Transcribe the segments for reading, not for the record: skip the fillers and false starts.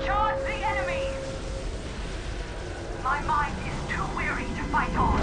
Charge the enemy! My mind is too weary to fight on.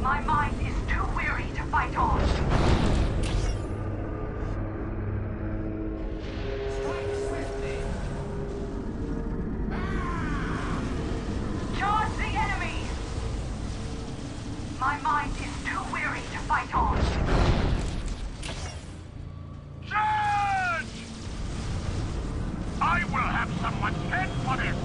My mind is too weary to fight on. Strike swiftly. Charge the enemy! My mind is too weary to fight on. Charge! I will have someone's head for this!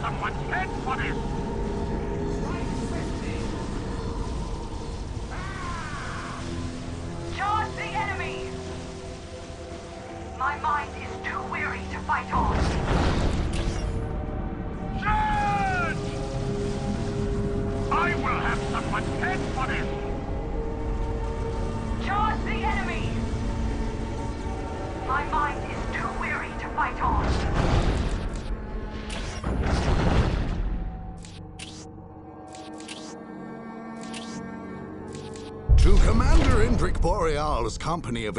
Someone's head for this! Charge the enemy! My mind is too weary to fight on. Charge! I will have someone's head for this! Charge the enemy! My mind is too weary to fight on. To Commander Indrik Boreal's company of...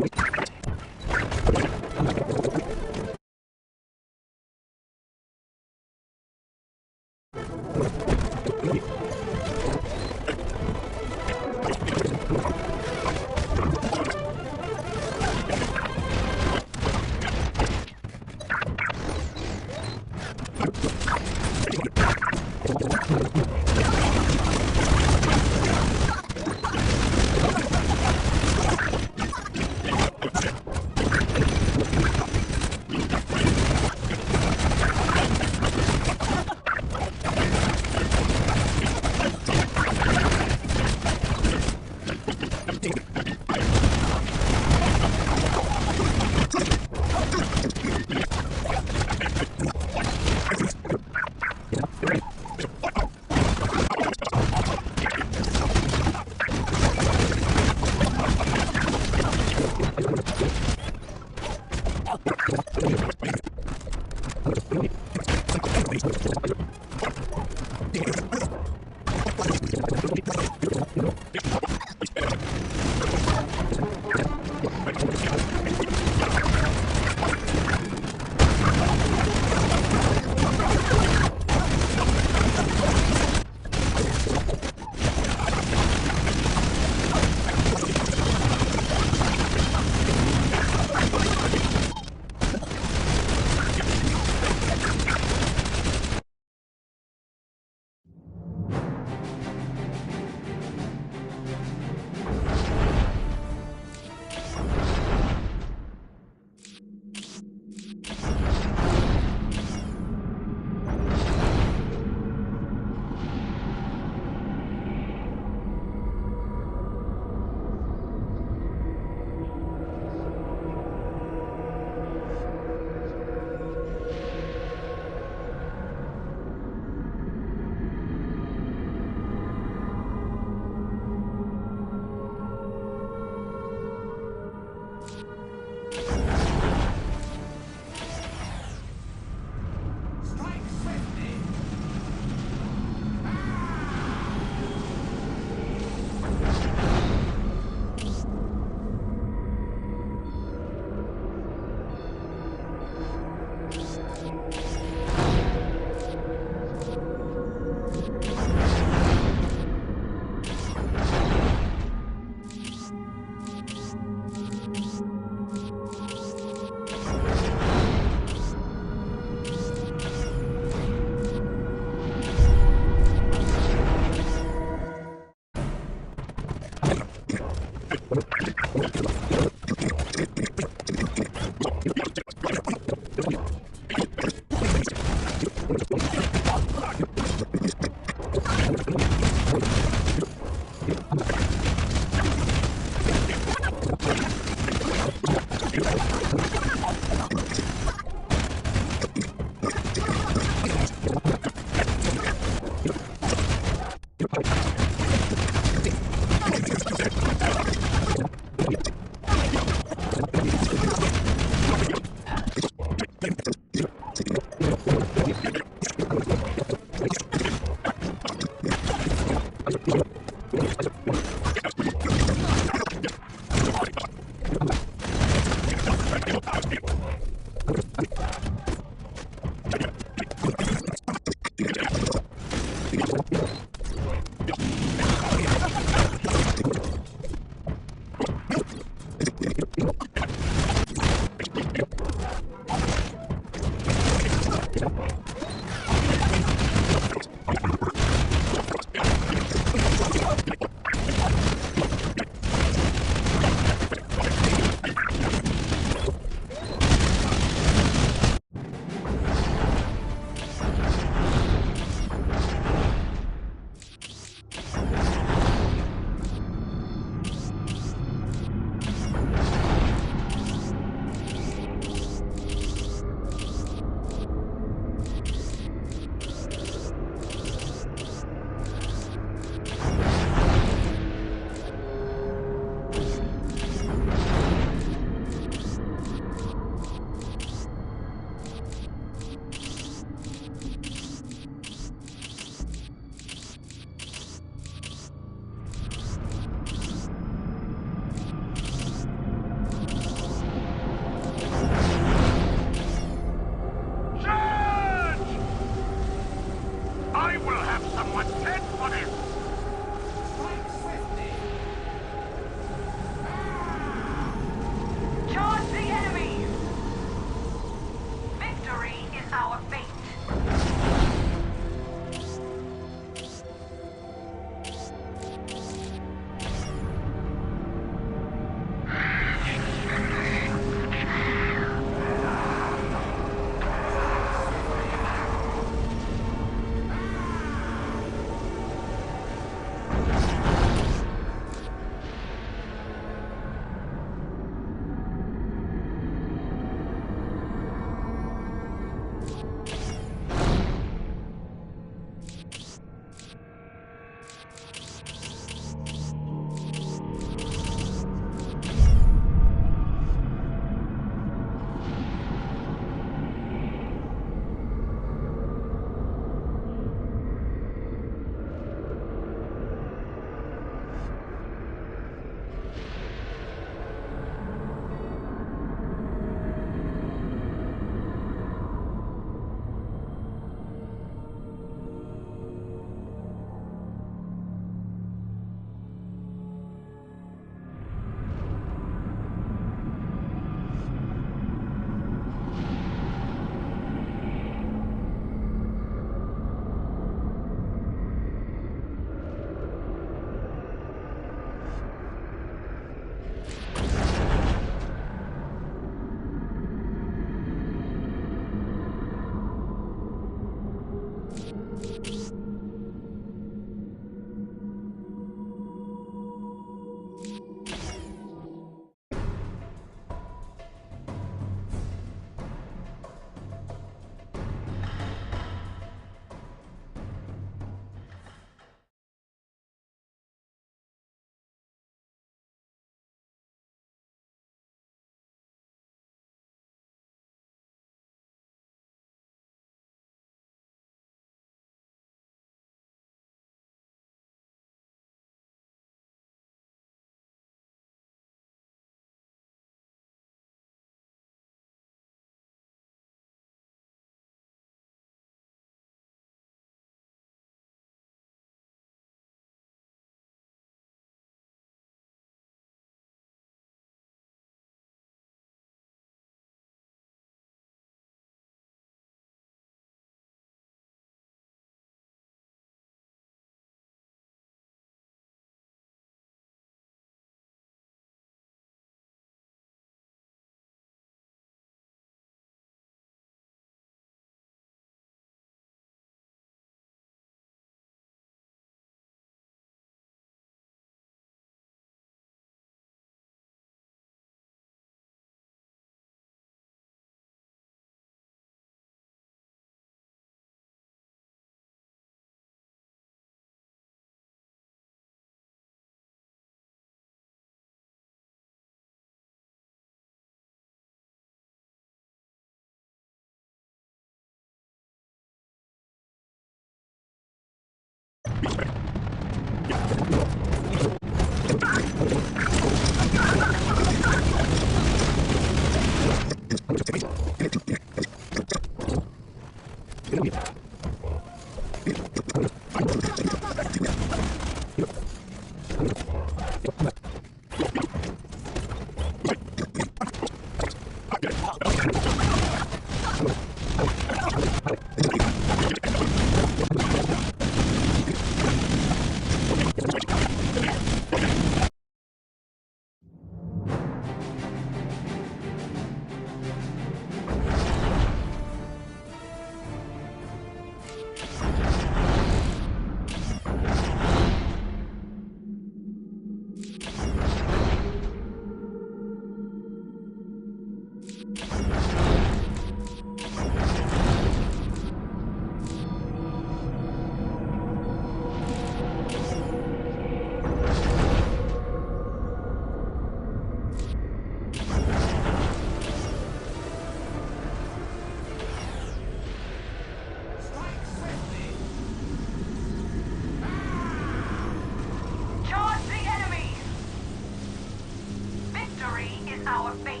our fate.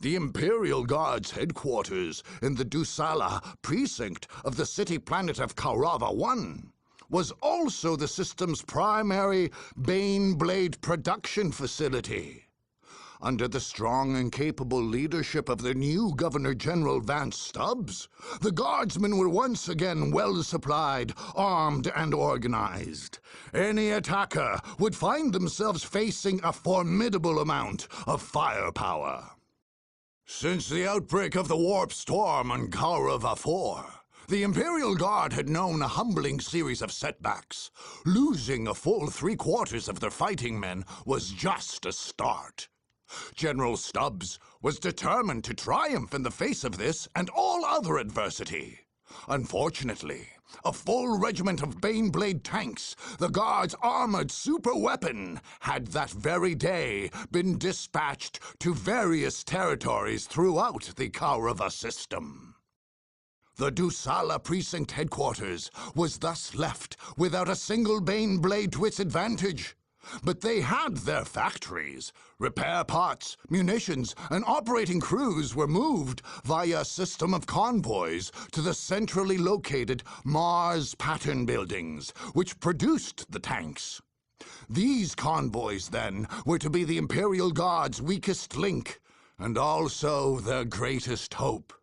The Imperial Guard's headquarters in the DOW precinct of the city planet of Kaurava 1 was also the system's primary Bane Blade production facility. Under the strong and capable leadership of the new Governor-General Vance Stubbs, the Guardsmen were once again well supplied, armed, and organized. Any attacker would find themselves facing a formidable amount of firepower. Since the outbreak of the Warp Storm on Kaurava 4, the Imperial Guard had known a humbling series of setbacks. Losing a full 3/4 of their fighting men was just a start. General Stubbs was determined to triumph in the face of this and all other adversity. Unfortunately, a full regiment of Baneblade tanks, the Guard's armored superweapon, had that very day been dispatched to various territories throughout the Kaurava system. The DOW precinct headquarters was thus left without a single Baneblade to its advantage. But they had their factories. Repair parts, munitions, and operating crews were moved via a system of convoys to the centrally located Mars pattern buildings, which produced the tanks. These convoys, then, were to be the Imperial Guard's weakest link, and also their greatest hope.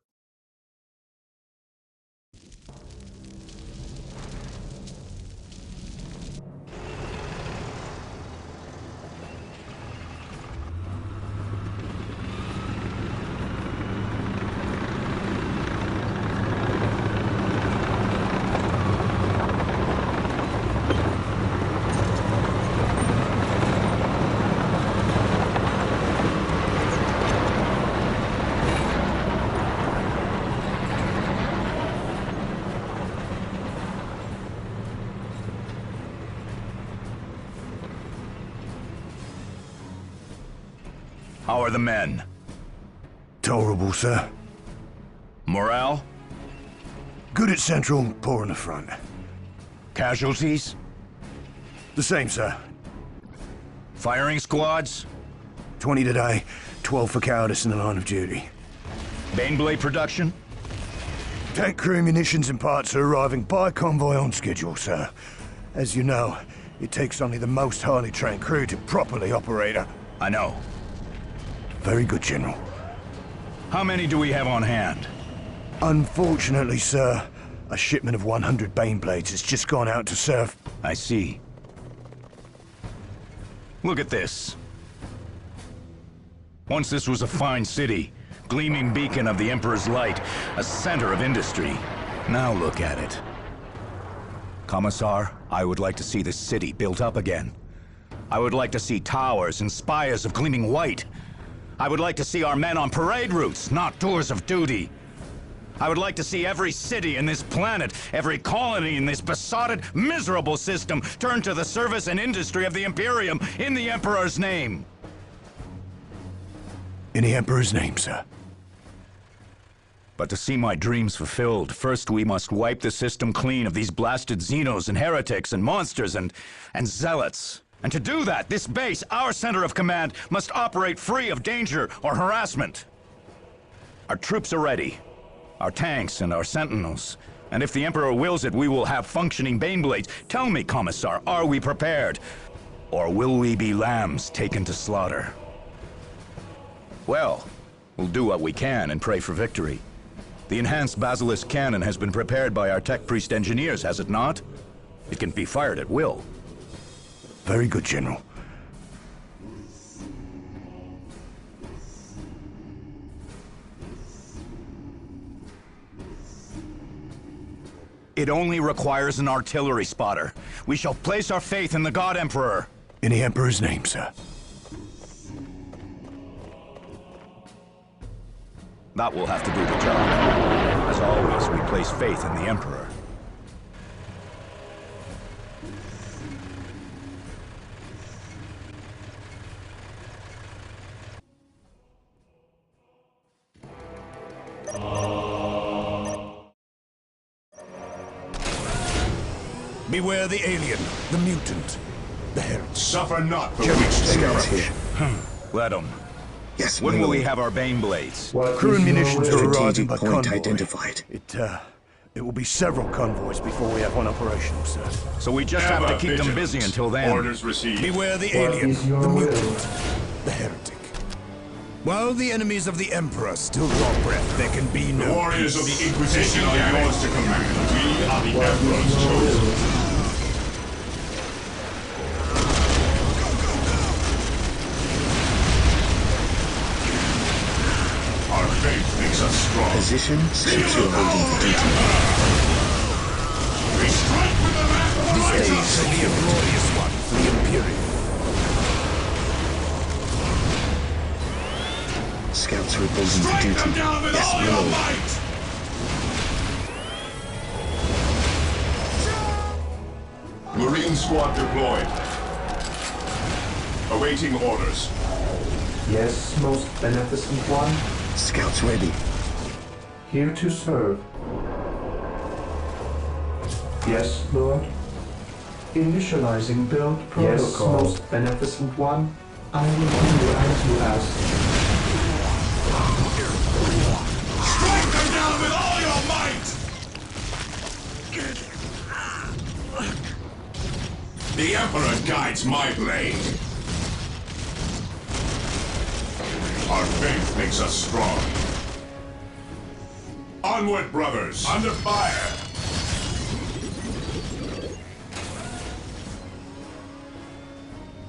How are the men? Tolerable, sir. Morale? Good at Central, poor in the front. Casualties? The same, sir. Firing squads? 20 today, 12 for cowardice in the line of duty. Baneblade production? Tank crew, munitions and parts are arriving by convoy on schedule, sir. As you know, it takes only the most highly trained crew to properly operate a... I know. Very good, General. How many do we have on hand? Unfortunately, sir, a shipment of 100 Baneblades has just gone out to serve. I see. Look at this. Once this was a fine city, gleaming beacon of the Emperor's light, a center of industry. Now look at it. Commissar, I would like to see this city built up again. I would like to see towers and spires of gleaming white. I would like to see our men on parade routes, not tours of duty. I would like to see every city in this planet, every colony in this besotted, miserable system turn to the service and industry of the Imperium in the Emperor's name. In the Emperor's name, sir. But to see my dreams fulfilled, first we must wipe the system clean of these blasted Xenos and heretics and monsters and zealots. And to do that, this base, our center of command, must operate free of danger or harassment. Our troops are ready. Our tanks and our sentinels. And if the Emperor wills it, we will have functioning Baneblades. Tell me, Commissar, are we prepared? Or will we be lambs taken to slaughter? Well, we'll do what we can and pray for victory. The enhanced Basilisk cannon has been prepared by our tech priest engineers, has it not? It can be fired at will. Very good, General. It only requires an artillery spotter. We shall place our faith in the God Emperor. In the Emperor's name, sir. That will have to do the job. As always, we place faith in the Emperor. Beware the alien, the mutant, the herald. Suffer not the General, witch to take perish. approach. Let 'em. Yes, When my will we lord. have our Baneblades? Crew and munitions are arriving Strategic by point convoy. identified. It will be several convoys before we have one operational, sir. So we just have to keep them busy until then. Orders received. Beware the alien, the mutant, the heretic. While the enemies of the Emperor still draw breath, there can be The no warriors peace. of the Inquisition are yours to command. We are the Emperor's chosen. Our faith makes us strong. Position, scouts reporting for duty. We strike with the left. This day shall be a glorious one for the Imperium. Scouts reporting for Strike them duty. down with Yes, all my your lord. might. Marine squad deployed. Awaiting orders. Yes, most beneficent one. Scouts ready. Here to serve. Yes, Lord. Initializing build protocol. Yes, most beneficent one. I will do as you ask. Strike them down with all your might! The Emperor guides my blade. Our faith makes us strong. Onward, brothers! Under fire!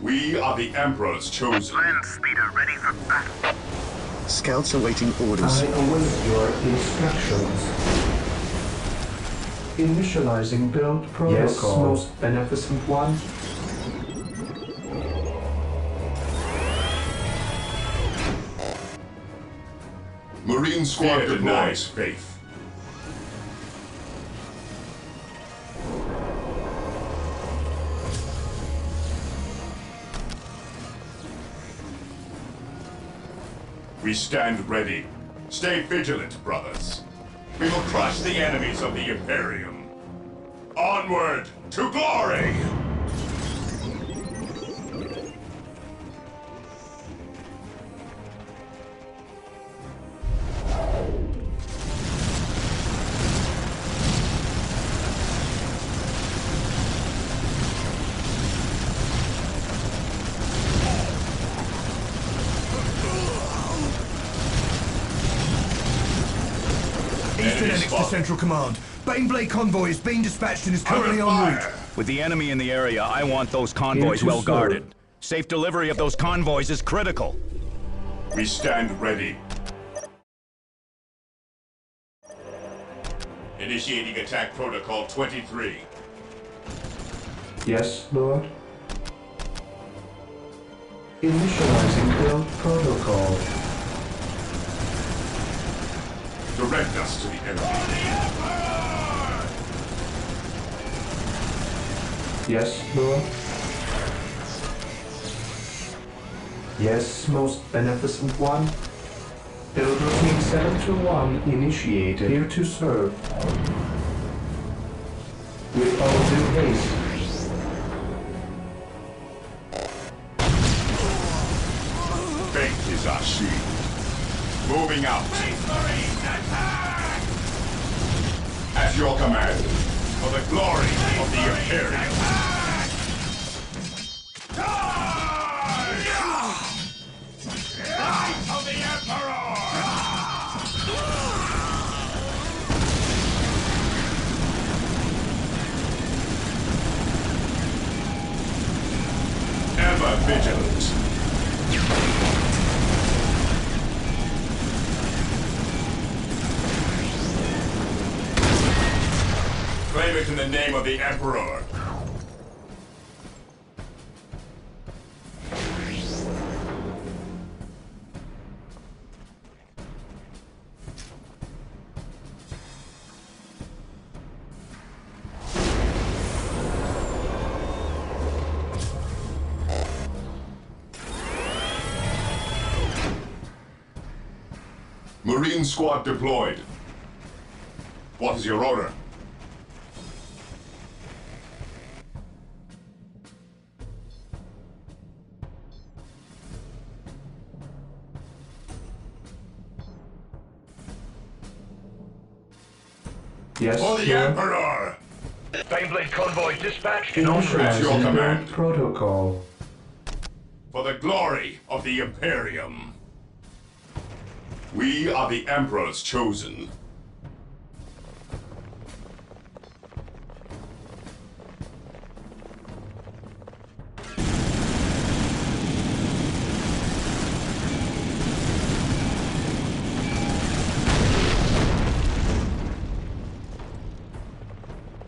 We are the Emperor's chosen. Land speeder ready for battle. Scouts awaiting orders. I await your instructions. Initializing build protocol. Yes, most beneficent one. Marine squad denies faith. We stand ready. Stay vigilant, brothers. We will crush the enemies of the Imperium. Onward to glory! Eastern Annex to Central Command. Baneblade convoy is being dispatched and is currently en route. With the enemy in the area, I want those convoys Here to well serve. guarded. Safe delivery of those convoys is critical. We stand ready. Initiating attack protocol 23. Yes, Lord. Initializing build protocol. Direct us to the enemy. Yes, Lord. Yes, most beneficent one. Build routine 721 initiated. Here to serve. With all due haste. Fate is our shield. Moving out. Space Marines attack! At your command, for the glory of the Imperium. Light of the Emperor! Ever vigilant. Claim it in the name of the Emperor. Marine squad deployed. What is your order? Yes, For the Lord. Emperor! Baneblade convoy dispatched in envoy. At your Initializing command. build protocol. For the glory of the Imperium. We are the Emperor's chosen.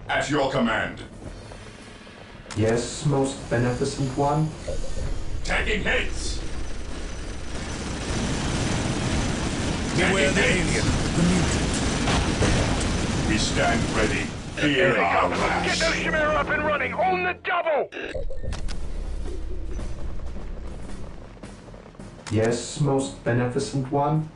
At your command. Yes, most beneficent one. Taking hits! Beware the alien, the mutant. We stand ready. Fear our Get wrath. those Chimera up and running on the double! Yes, most beneficent one.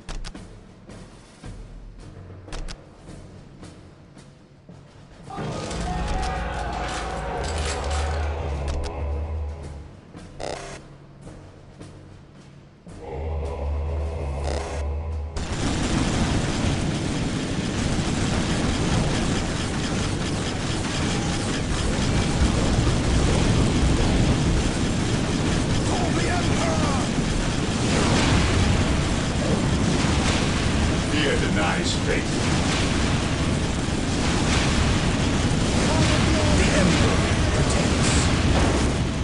Fear denies faith. The Emperor protects.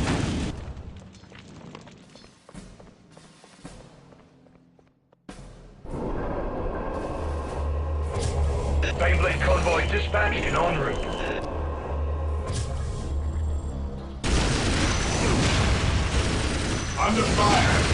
Baneblade convoy dispatched and en route. Under fire!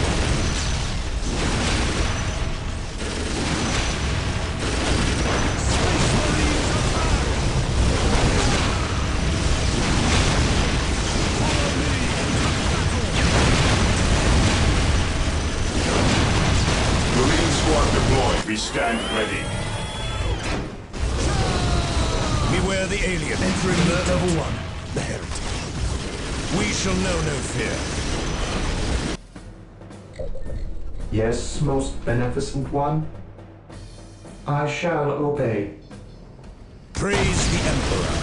Marine squad deployed. We stand ready. Beware the alien. Entering the double one. The heretic. We shall know no fear. Yes, most beneficent one. I shall obey. Praise the Emperor.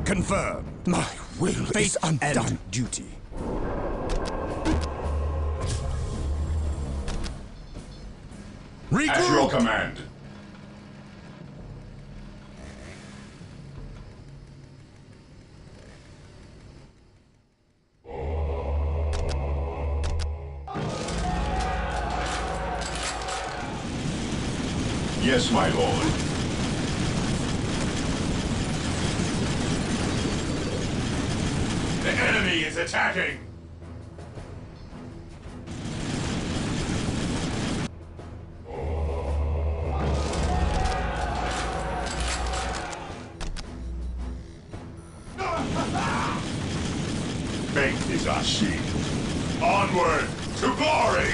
Confirmed. My will Fate is undone. And duty. At your Regroup! command. Yes, my lord. enemy is attacking! Faith is our shield. Onward to glory!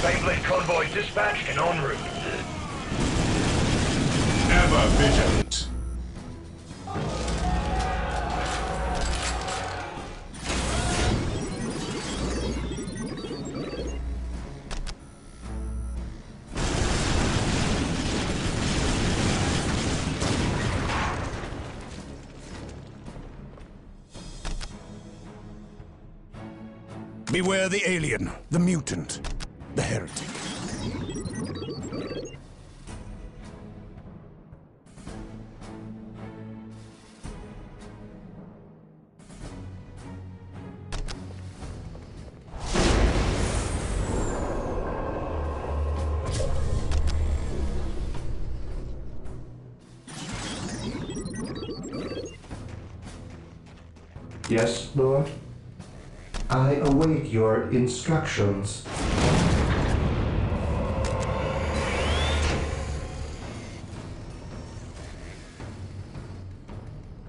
Baneblade convoy dispatched and en route. Ever vigilant. Beware the alien, the mutant, the heretic. Yes, Lord? I await your instructions.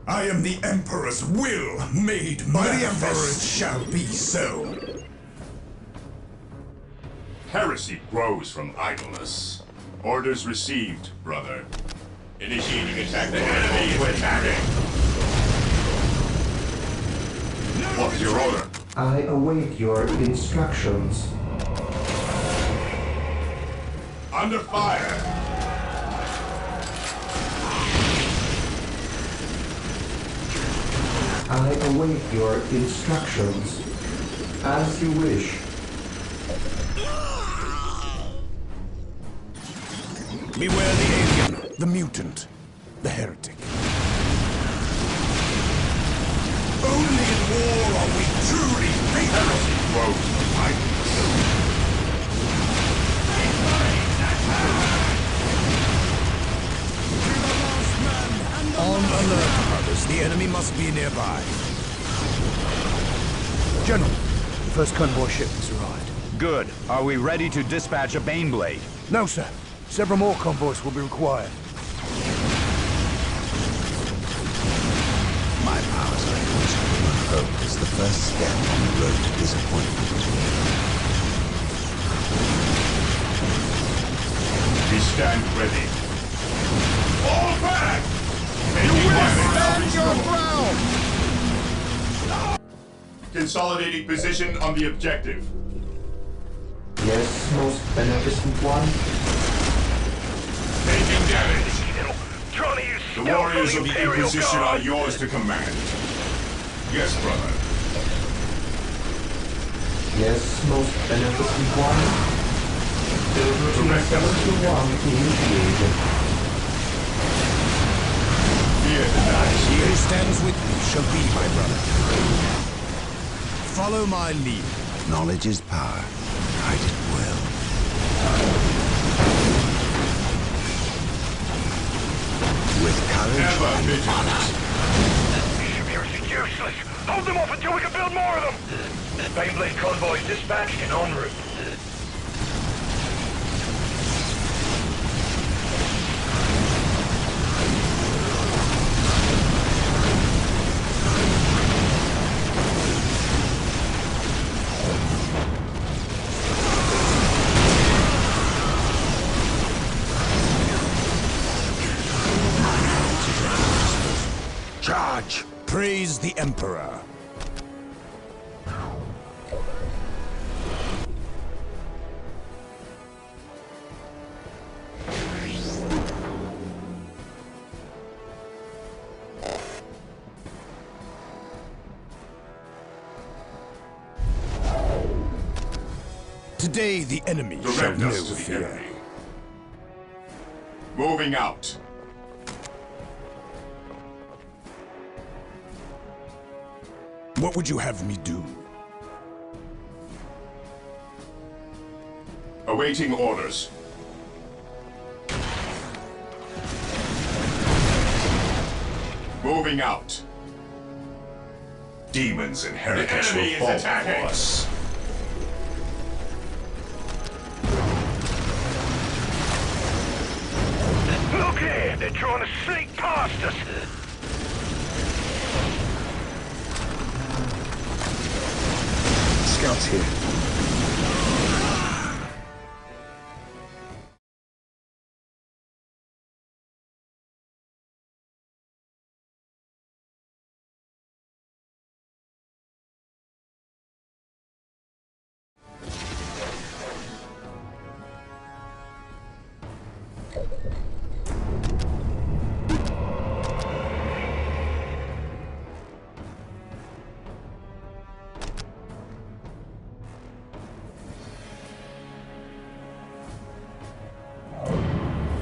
I am the Emperor's will made manifest. By the Emperor it shall be so. Heresy grows from idleness. Orders received, brother. Initiating attack. The enemy is attacking. What's your order? I await your instructions. Under fire! I await your instructions. As you wish. Beware the alien, the mutant, the heretic. Only in war are we truly faithful. Grows from idleness. On alert, brothers. The enemy must be nearby. General, the first convoy ship has arrived. Good. Are we ready to dispatch a Baneblade? No, sir. Several more convoys will be required. My powers are yours. Hope is the first step on the road to disappointment. We stand ready. Fall back! Stand your ground! Consolidating position on the objective. Yes, most beneficent one. Taking damage. Trying to use The stealth warriors on of the Imperial Inquisition Guard. are yours to command. Yes, brother. Yes, most beneficent one. Build routine 721 initiated. Fear the night. He who stands with me shall be my brother. Follow my lead. Knowledge is power. Hide it well. With courage Ever and vigilant. honor. Shimmers are useless. Hold them off until we can build more of them. Baneblade convoy dispatched and en route. Charge! Praise the Emperor. Today the enemy shall Direct know us to the fear. enemy. Moving out. What would you have me do? Awaiting orders. Moving out. Demons and heretics will fall for us. Look here! They're trying to sneak past us! Scouts here.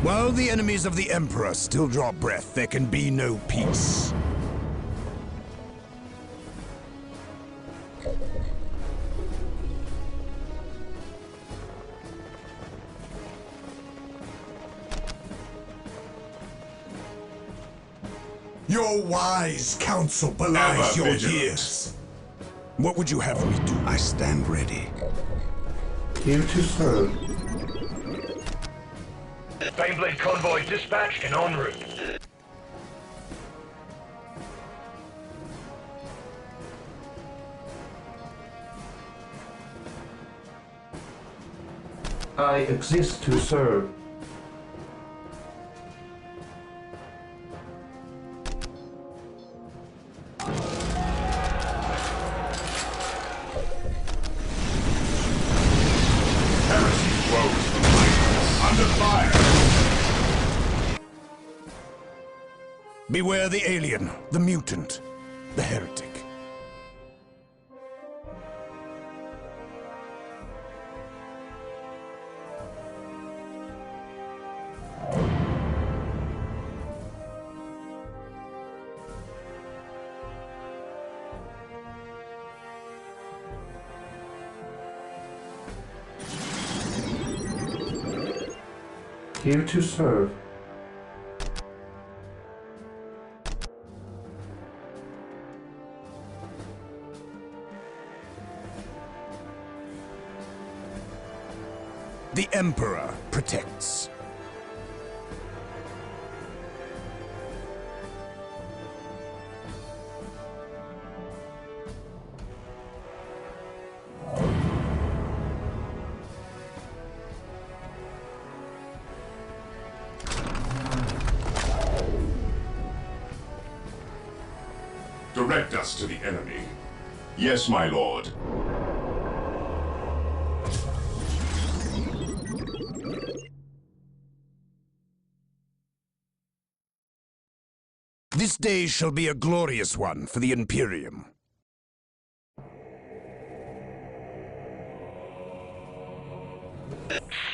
While the enemies of the Emperor still draw breath, there can be no peace. Your wise counsel belies Ever your vigilant. years. What would you have me do? I stand ready. Here to serve. Baneblade convoy dispatched and en route. I exist to serve. Heresy flows from us. Under fire! Beware the alien, the mutant, the heretic. Here to serve. The Emperor protects. Direct us to the enemy. Yes, my lord. This day shall be a glorious one for the Imperium.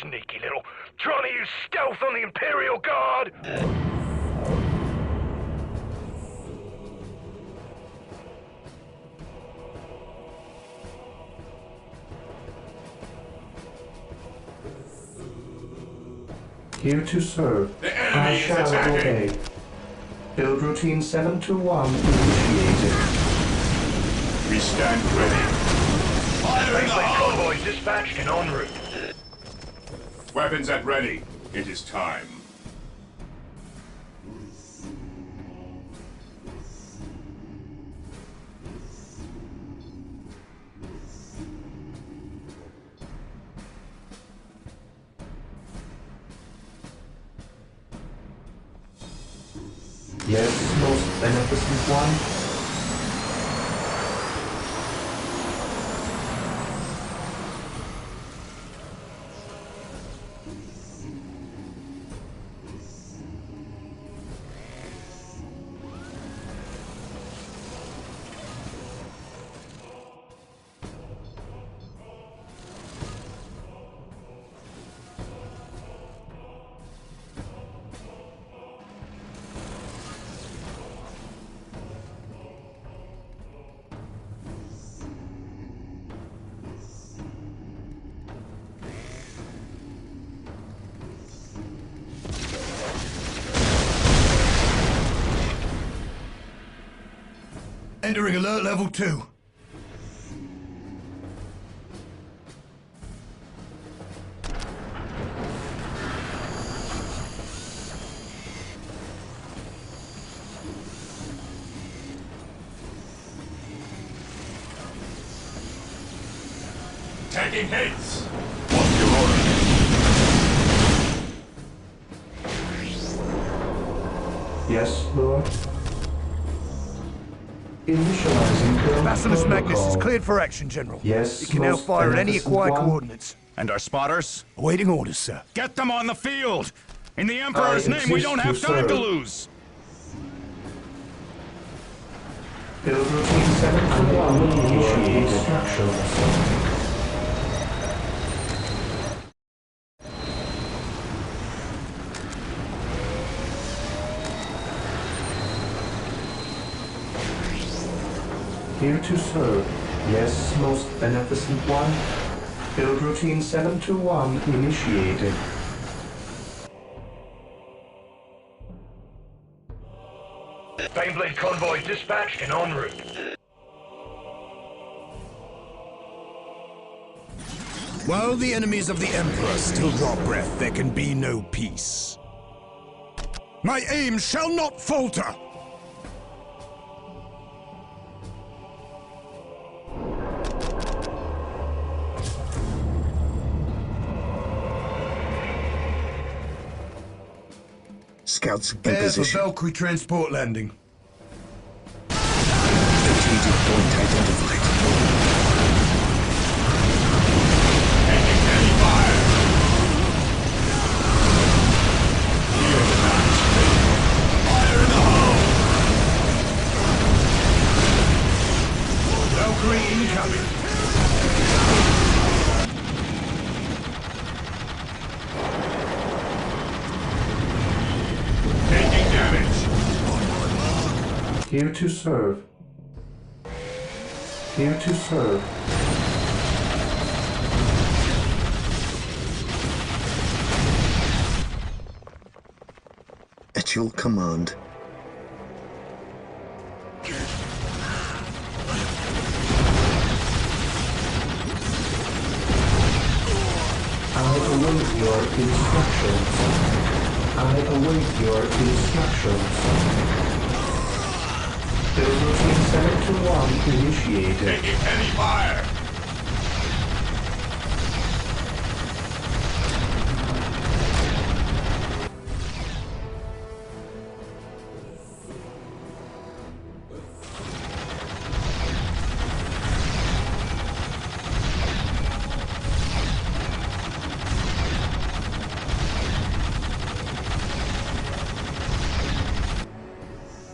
Sneaky little... Trying to use stealth on the Imperial Guard! Here to serve. The I enemy is shall attacking! obey. Build routine 721 initiated. We stand ready. Fire in the Baneblade hole! convoy dispatched and en route. Weapons at ready. It is time. Yes, most beneficent one. Entering alert level 2. Taking hits! What's your order? Yes, Lord. Initializing build Basilisk Magnus is protocol. cleared for action, General. Yes, You can now most fire at any beneficent acquired one. coordinates. And our spotters? Awaiting orders, sir. Get them on the field! In the Emperor's I name, we don't have exist to time to serve. lose! Build routine 721 initiate instructions. Here to serve. Yes, most beneficent one. Build routine 721 initiated. Baneblade convoy dispatched and en route. While the enemies of the Emperor still draw breath, there can be no peace. My aim shall not falter! Scouts in Prepare for position. Valkyrie transport landing. Strategic point identified. Taking heavy fire! Fire in the hole! Valkyrie incoming. Taking damage! Here to serve. Here to serve. At your command. I await your instructions. I await your instructions. Build routine 721 initiated. Taking heavy fire!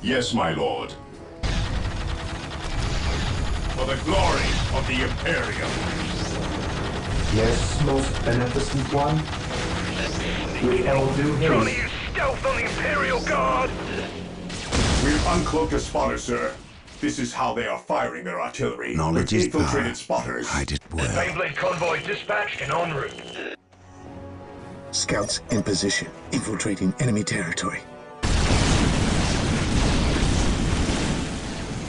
Yes, my lord. For the glory of the Imperium. Yes, most beneficent one. We all do Trying to his. use stealth on the Imperial Guard! We've uncloaked a spotter, sir. This is how they are firing their artillery. Knowledge with is power. infiltrated spotters. Hide it well. Baneblade convoy dispatched and en route. Scouts in position. Infiltrating enemy territory.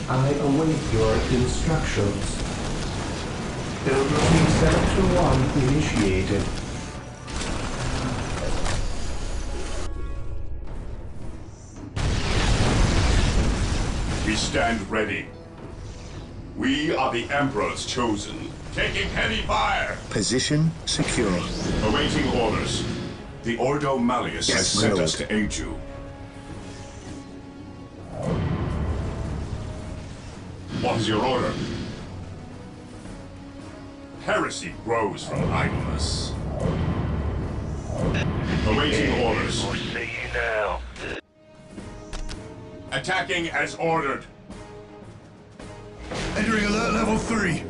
I await your instructions. Build routine 721 initiated. We stand ready. We are the Emperor's chosen. Taking heavy fire. Position secure. Awaiting orders. The Ordo Malleus Yes, has my sent lord. us to aid you. What is your order? Heresy grows from idleness. Awaiting orders. We'll see you now. Attacking as ordered. Entering alert level 3.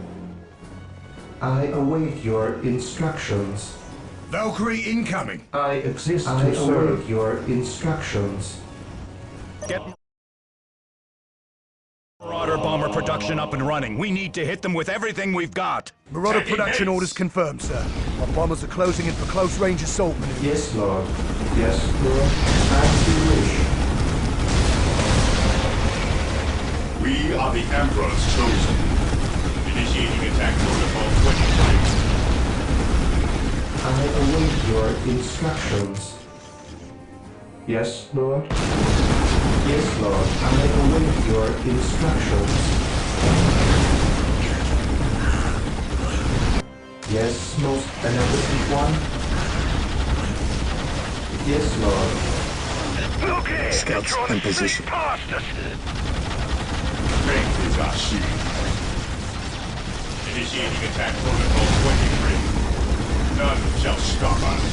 I await your instructions. Valkyrie incoming. I exist to serve your instructions. Get Marauder bomber production up and running. We need to hit them with everything we've got. Marauder Taking production hits. orders confirmed, sir. Our bombers are closing in for close range assault maneuvers. Yes, Lord. Yes, Lord. As you wish. We are the Emperor's chosen. Initiating attack protocol 23. I await your instructions. Yes, Lord? Yes, Lord. I await your instructions. Yes, most beneficent one? Yes, Lord. Look here! Scouts in position. Past us! Faith is our shield. Initiating attack protocol 23. None shall stop us.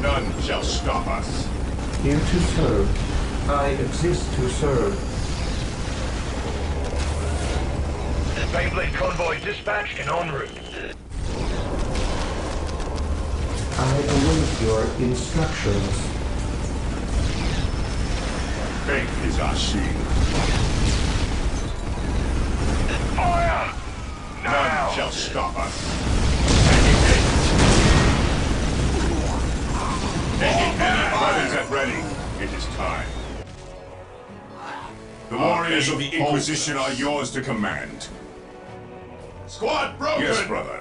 None shall stop us. Here to serve. I exist to serve. Baneblade convoy dispatched and en route. I await your instructions. Faith is our shield. Fire! None shall stop us. Weapons at ready. It is time. The warriors of the Inquisition are yours to command. Squad broken! Yes, brother.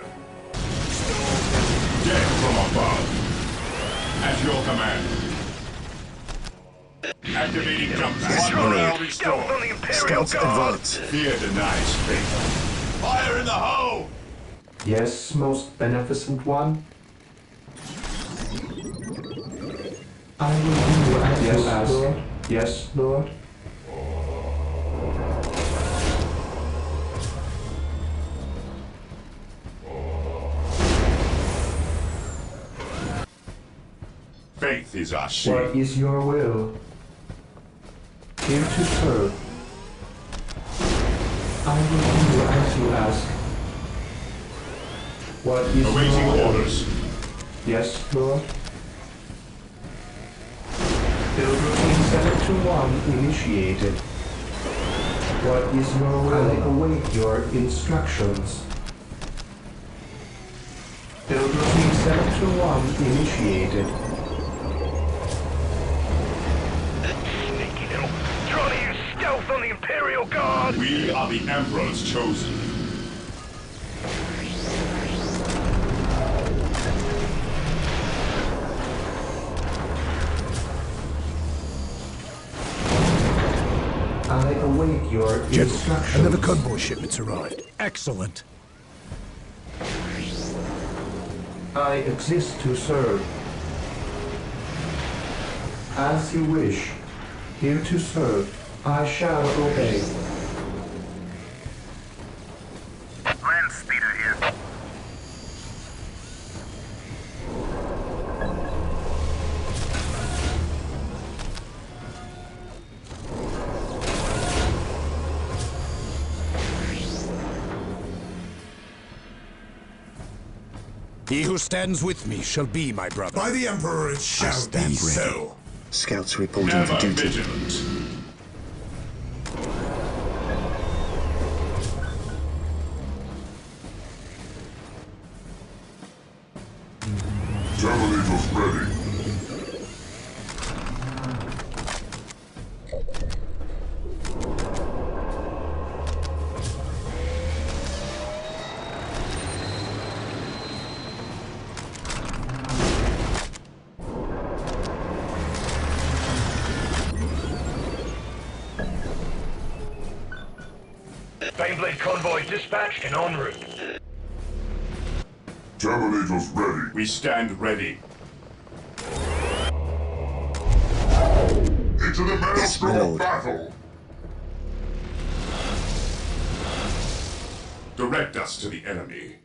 Death from above. At your command. Activating jump pack. Morale restored. Scouts advance. Fear denies faith. Fire in the hoe! Yes, most beneficent one? I will do as you ask. Lord. Yes, Lord. Faith is our shield. What is your will? Here to serve. I will do as you ask. What is Awaiting your will? orders. Yes, Lord. Build routine 721 initiated. What is your will? I await your instructions. Build routine 721 initiated. Sneaky little... Trying to use stealth on the Imperial Guard! We are the Emperor's chosen. I await your General, instructions. another convoy shipment's arrived. Excellent. I exist to serve. As you wish. Here to serve. I shall obey. Land speeder here. He who stands with me shall be my brother. By the Emperor it shall stand be ready. so. Scouts reporting Never for duty. vigilant. Terminators ready. Baneblade convoy dispatched and en route. Terminators ready. We stand ready. Into the maelstrom of battle. Direct us to the enemy.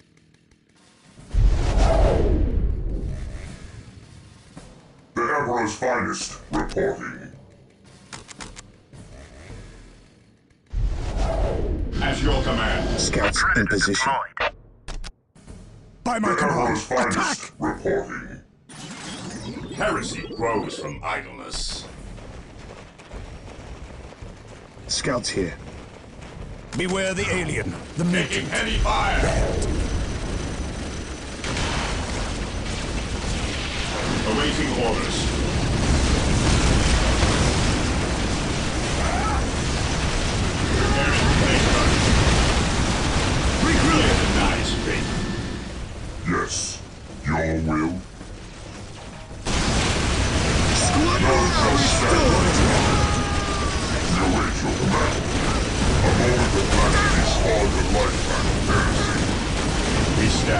The Emperor's finest reporting. At your command. Scouts in position. By my command, attack! Reporting. Heresy grows from idleness. Scouts here. Beware the alien, the mutant. Taking heavy fire. Awaiting orders. Preparing to take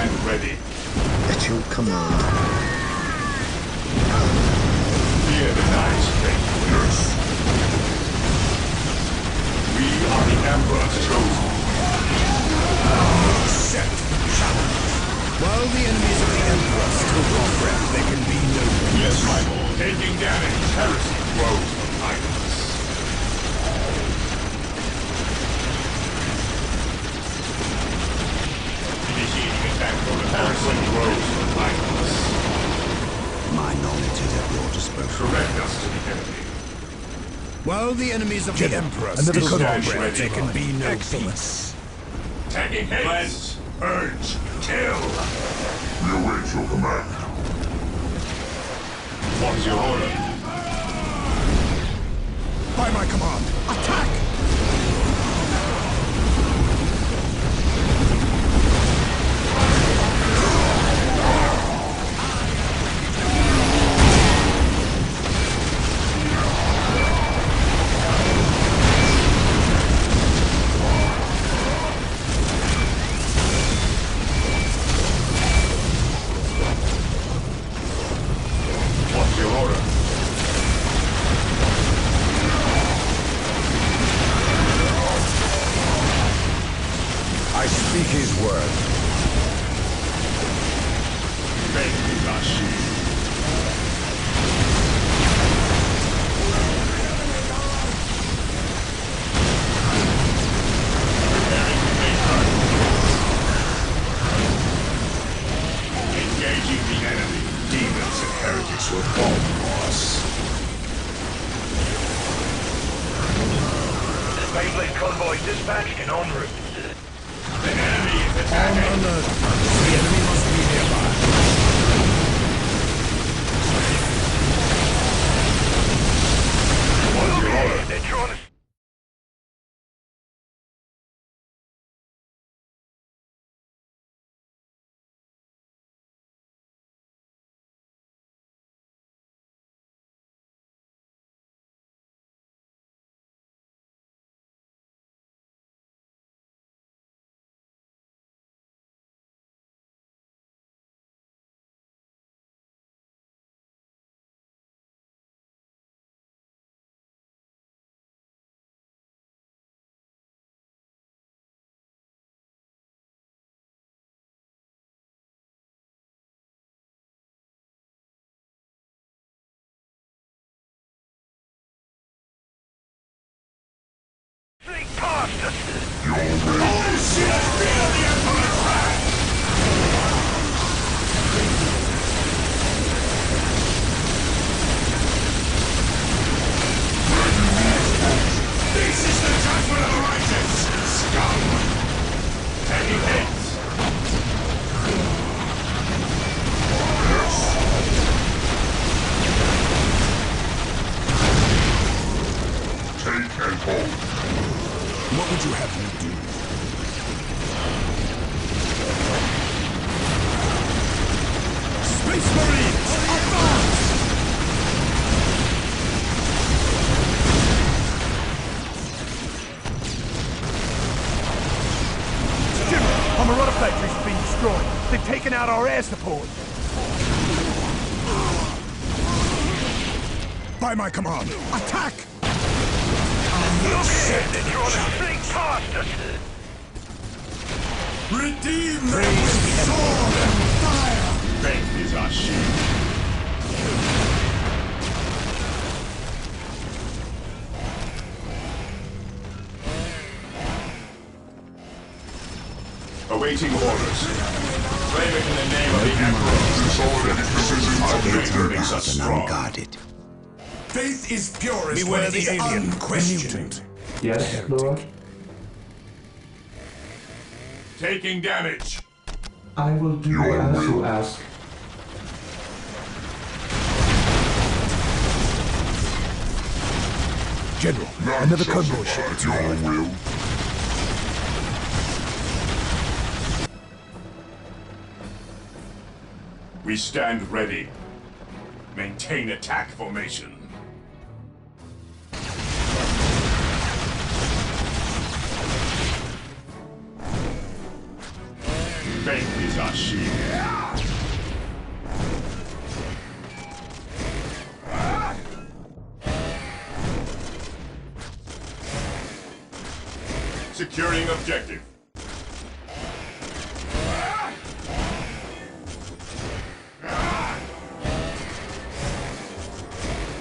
stand ready. At your command. Fear denies faith. Yes. We are the Emperor's chosen. Accept challenge. While the enemies of the Emperor still draw breath, there can be no peace. Yes, my lord. Taking damage. Heresy grows behind us. Initiating attack from the heresy grows behind us. My knowledge is at your disposal. Direct us to the enemy. While the enemies of the Emperor another still draw command. breath, there can be no Excellent. peace. Tagging heads. Urge. Kill. We await your command. What's your order? By my command, attack! What's your order? I speak his word. Faith is our shield. Preparing to make engaging the enemy. Demons and heretics will fall for us. Beyblade convoy dispatched and en route. The enemy is On attacking. alert. The enemy must be nearby. What's your order? They're trying to... Fleet past us! Holy shit! Feel the Emperor's wrath! This is the judgment of the righteous! Scum! Taking hits! Take and hold. What would you have me do? Space Marines, advance! Our Marauder factories have been destroyed. They've taken out our air support. By my command, attack! Look here! They're trying to fleet past us! Redeem them Praise with the sword and fire! Faith is our shield. Awaiting orders. Claim it in the name of the Emperor. Moving such strong. Unguarded. Faith is purest Beware when it the is alien, the unquestioned. mutant. Yes, Lord. Taking damage. I will do as you ask. General, another convoy ship is arriving. We stand ready. Maintain attack formation. Faith is our shield. Securing objective.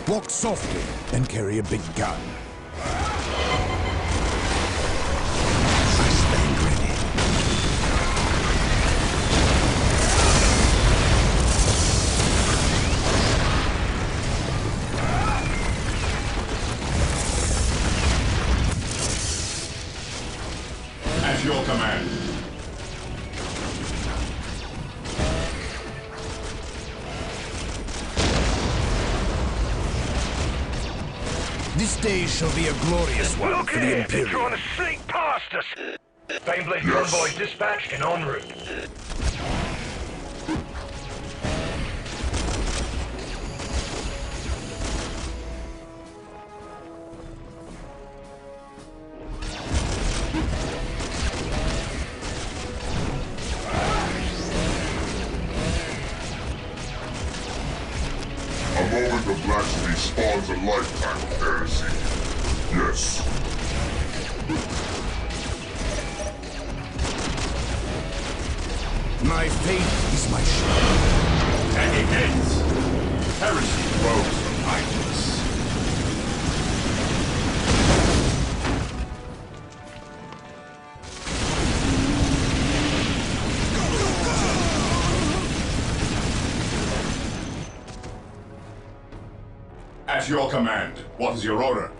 Walk softly and carry a big gun. I stand ready. At your command. This day shall be a glorious one Look for the here, they're Imperium. trying to sneak past us. Baneblade convoys dispatched and en route. A moment of blasphemy spawns a lifetime of heresy. Yes. My faith is my shield. Taking heads. Heresy grows from idleness. At your command, what is your order?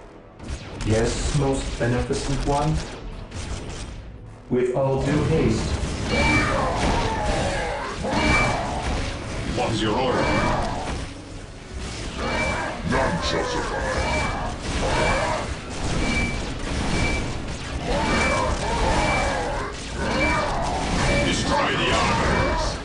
Yes, most beneficent one. With all due haste. What is your order? None shall survive. Destroy the armors!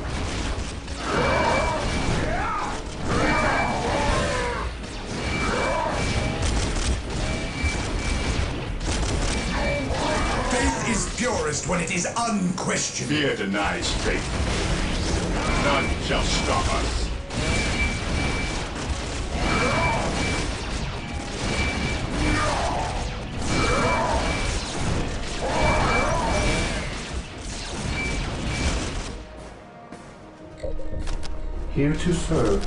Faith is purest when it is unquestioned. Fear denies faith. None shall stop us. Here to serve.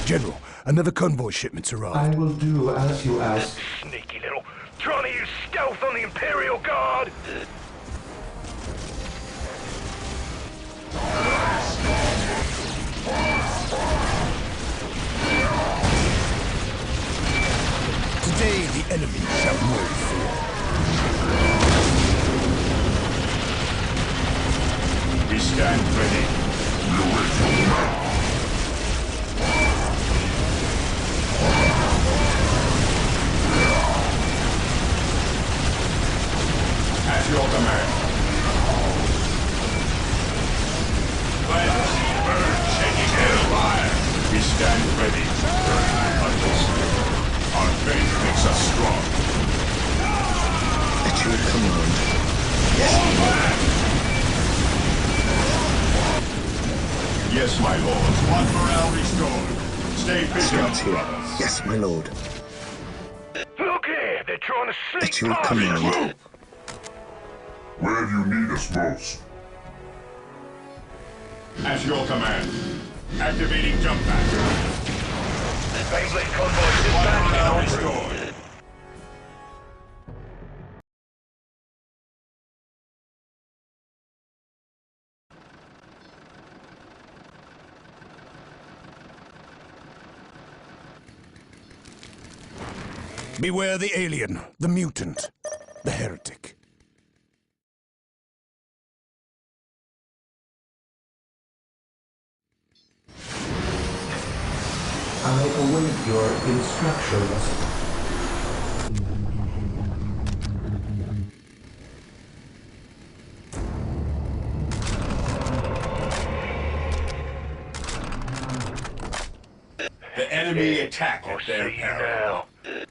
General, another convoy shipment's arrived. I will do as you ask. Sneaky little... Trying to use stealth on the Imperial Guard! Today the enemy shall know fear. We stand ready. We await your command. At your command. Let's burn, shaking hellfire. We stand ready. Understood. Our faith makes us strong. At your command. Yes, my lord. One morale restored. Stay vigilant, Start here. brothers. Yes, my lord. Look here, they're trying to sneak At your past command. us. Where do you need us most? At your command. Activating jump pack. Baneblade convoys One dispatched morale and en route. restored. Beware the alien, the mutant, the heretic. I await your instructions. The enemy attack at their See you peril. now.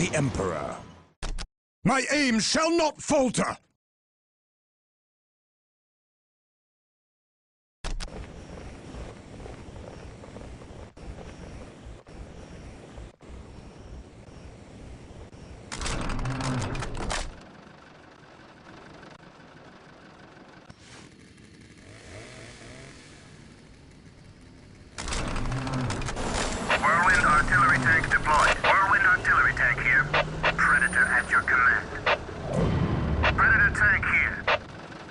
the Emperor. My aim shall not falter! Whirlwind artillery tank deployed. Whirlwind artillery tank here. Predator at your command. Predator tank here.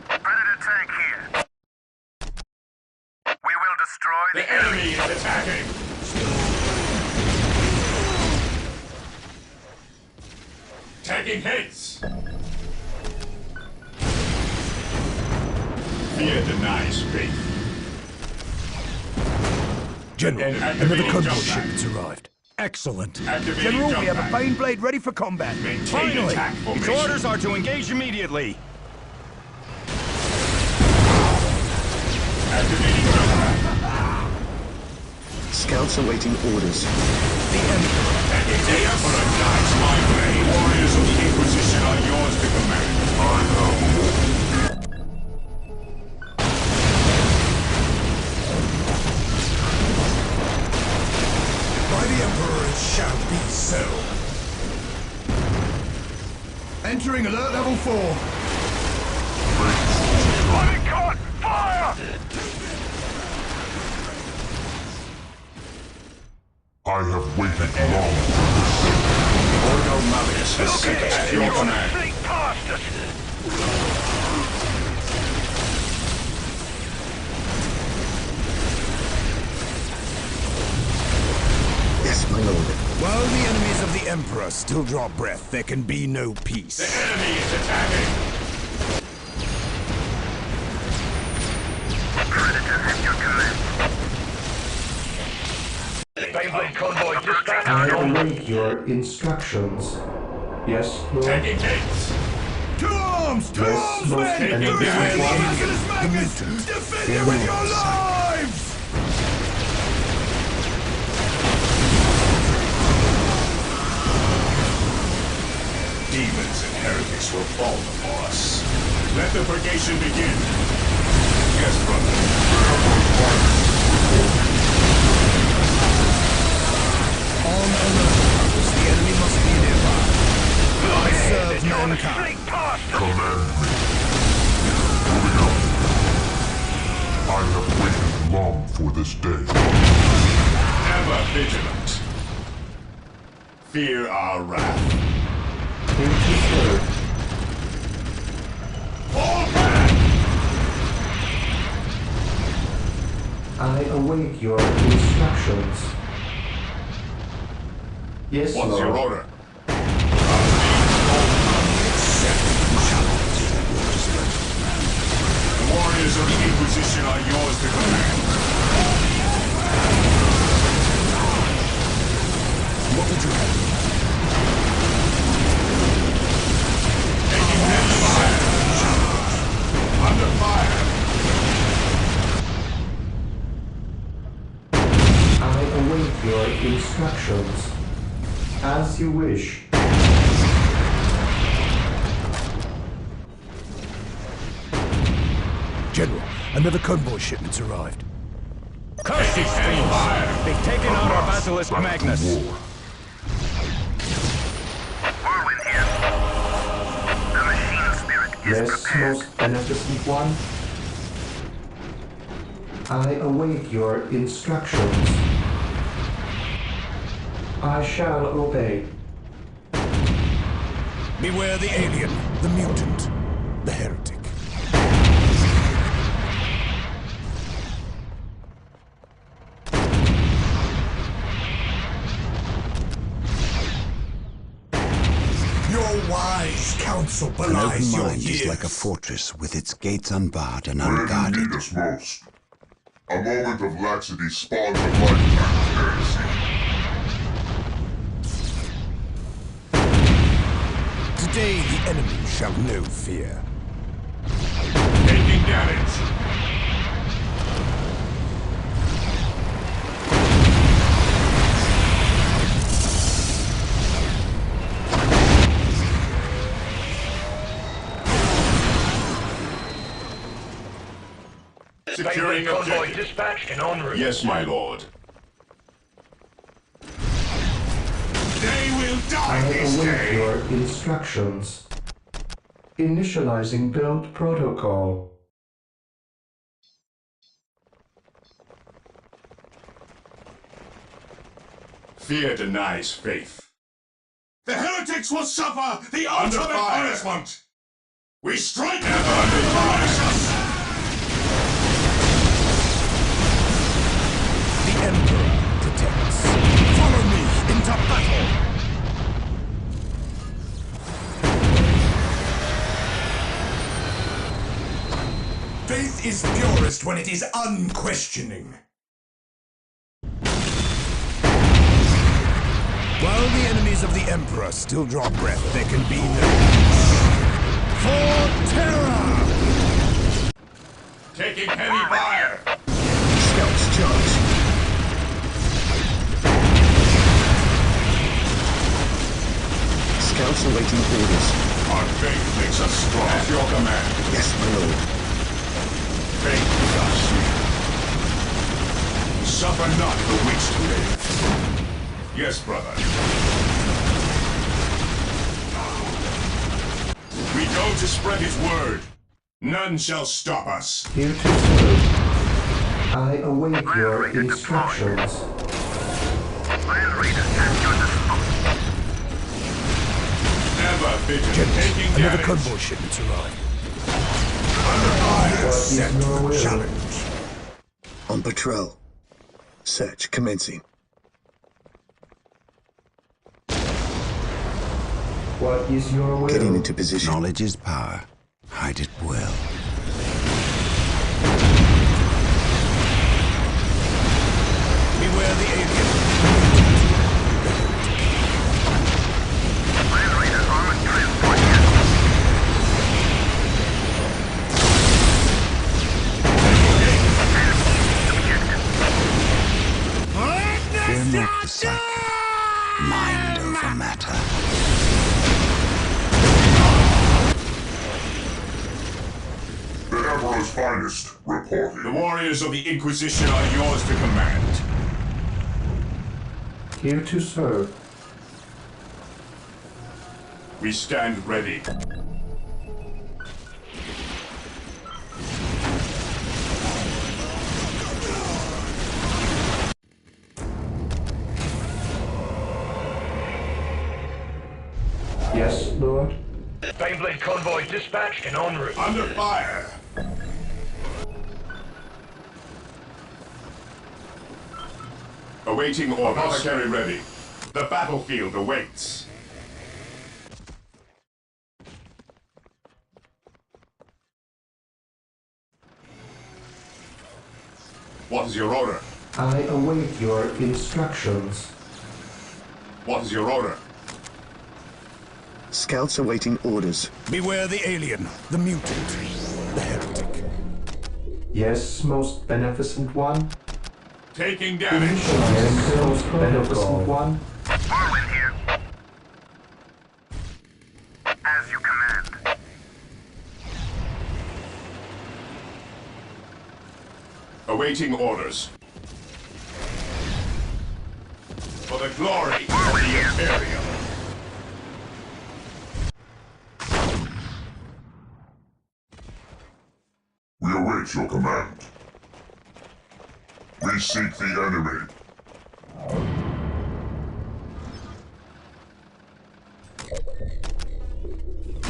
Predator tank here. We will destroy The enemy is attacking! Taking hits! Fear denies faith. General, another convoy shipment's arrived. Excellent. General, we have a Baneblade ready for combat. Finally! Its orders are to engage immediately. Scouts awaiting orders. The Emperor guides my way. Warriors of the Inquisition are yours to command. By the Emperor it shall be so. Entering alert level 4. Body caught! Fire! I have waited long for Ordo Malleus has sent us at your command. Sneak past us! Yes, my lord. While the enemies of the Emperor still draw breath, there can be no The peace. enemy is attacking! Predator at your command. Beyblade convoy dispatched. I await your instructions. Yes, Lord? Taking hits! To arms! To Yes, arms, most men! enemies Defend of the one. merciless maggots! Defend it with your lives! Demons and heretics will fall before us. Let the purgation begin. Yes, brother. On alert, the enemy must be nearby. I serve mankind. Sneak past us! command me. Moving out. I have waited long for this day. Ever vigilant. Fear our wrath. Into serve. Fall back! I await your instructions. Yes, What's Lord. your order? The warriors of the Inquisition are yours to command. What would you have? Taking heavy fire. Under fire. I await your instructions. As you wish. General, another convoy shipment's arrived. Curse these fiends! They've taken out our Basilisk Magnus. Whirlwind here. The machine spirit is Yes, prepared. most beneficent one. I await your instructions. I shall obey. Beware the alien, the mutant, the heretic. Your wise counsel An belies open your mind years. is like a fortress with its gates unbarred and Where do you unguarded. need us most? A moment of laxity spawns a lifetime of heresy. Today the enemy shall know fear. Taking damage. Securing convoy objective. dispatched and en route. Yes, my lord. They will I die this await day! your instructions. Initializing build protocol. Fear denies faith. The heretics will suffer the Under ultimate fire. punishment! We strike Never the under fire. righteous! The Emperor protects. Follow me into battle! Faith is purest when it is unquestioning. While the enemies of the Emperor still draw breath, there can be no peace. For terror! Taking heavy fire. Scouts charge. Scouts awaiting orders. Our faith makes us strong. At your command. Yes, my lord. Faith is our shield. Suffer not the witch to live. Yes, brother. We go to spread his word. None shall stop us. Here to serve. I await your instructions. Land Raiders at your disposal. Ever vigilant. Taking Another damage. convoy shipment's arrived. What is Accept your the will? challenge. On patrol. Search commencing. What is your will? Getting into position. Knowledge is power. Hide it well. Beware the alien. Land Raiders armored transport here. Fear not the psyche. Mind over matter. The Emperor's finest reporting. The warriors of the Inquisition are yours to command. Here to serve. We stand ready. Yes, Lord? Baneblade convoy dispatched and en route. Under fire. Awaiting orders. Apothecary ready. The battlefield awaits. What is your order? I await your instructions. What is your order? Scouts awaiting orders. Beware the alien, the mutant, the heretic. Yes, most beneficent one. Taking damage. Initializing most beneficent one. Whirlwind here. As you command. Awaiting orders. For the glory of the Imperium. We await your command. We seek the enemy.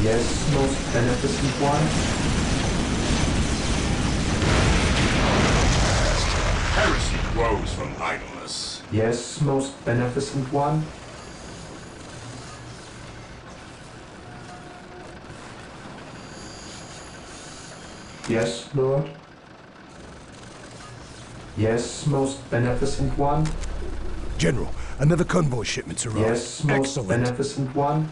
Yes, most beneficent one. Heresy grows from idleness. Yes, most beneficent one. Yes, Lord. Yes, most beneficent one. General, another convoy shipment's arrived. Yes, most Excellent. beneficent one.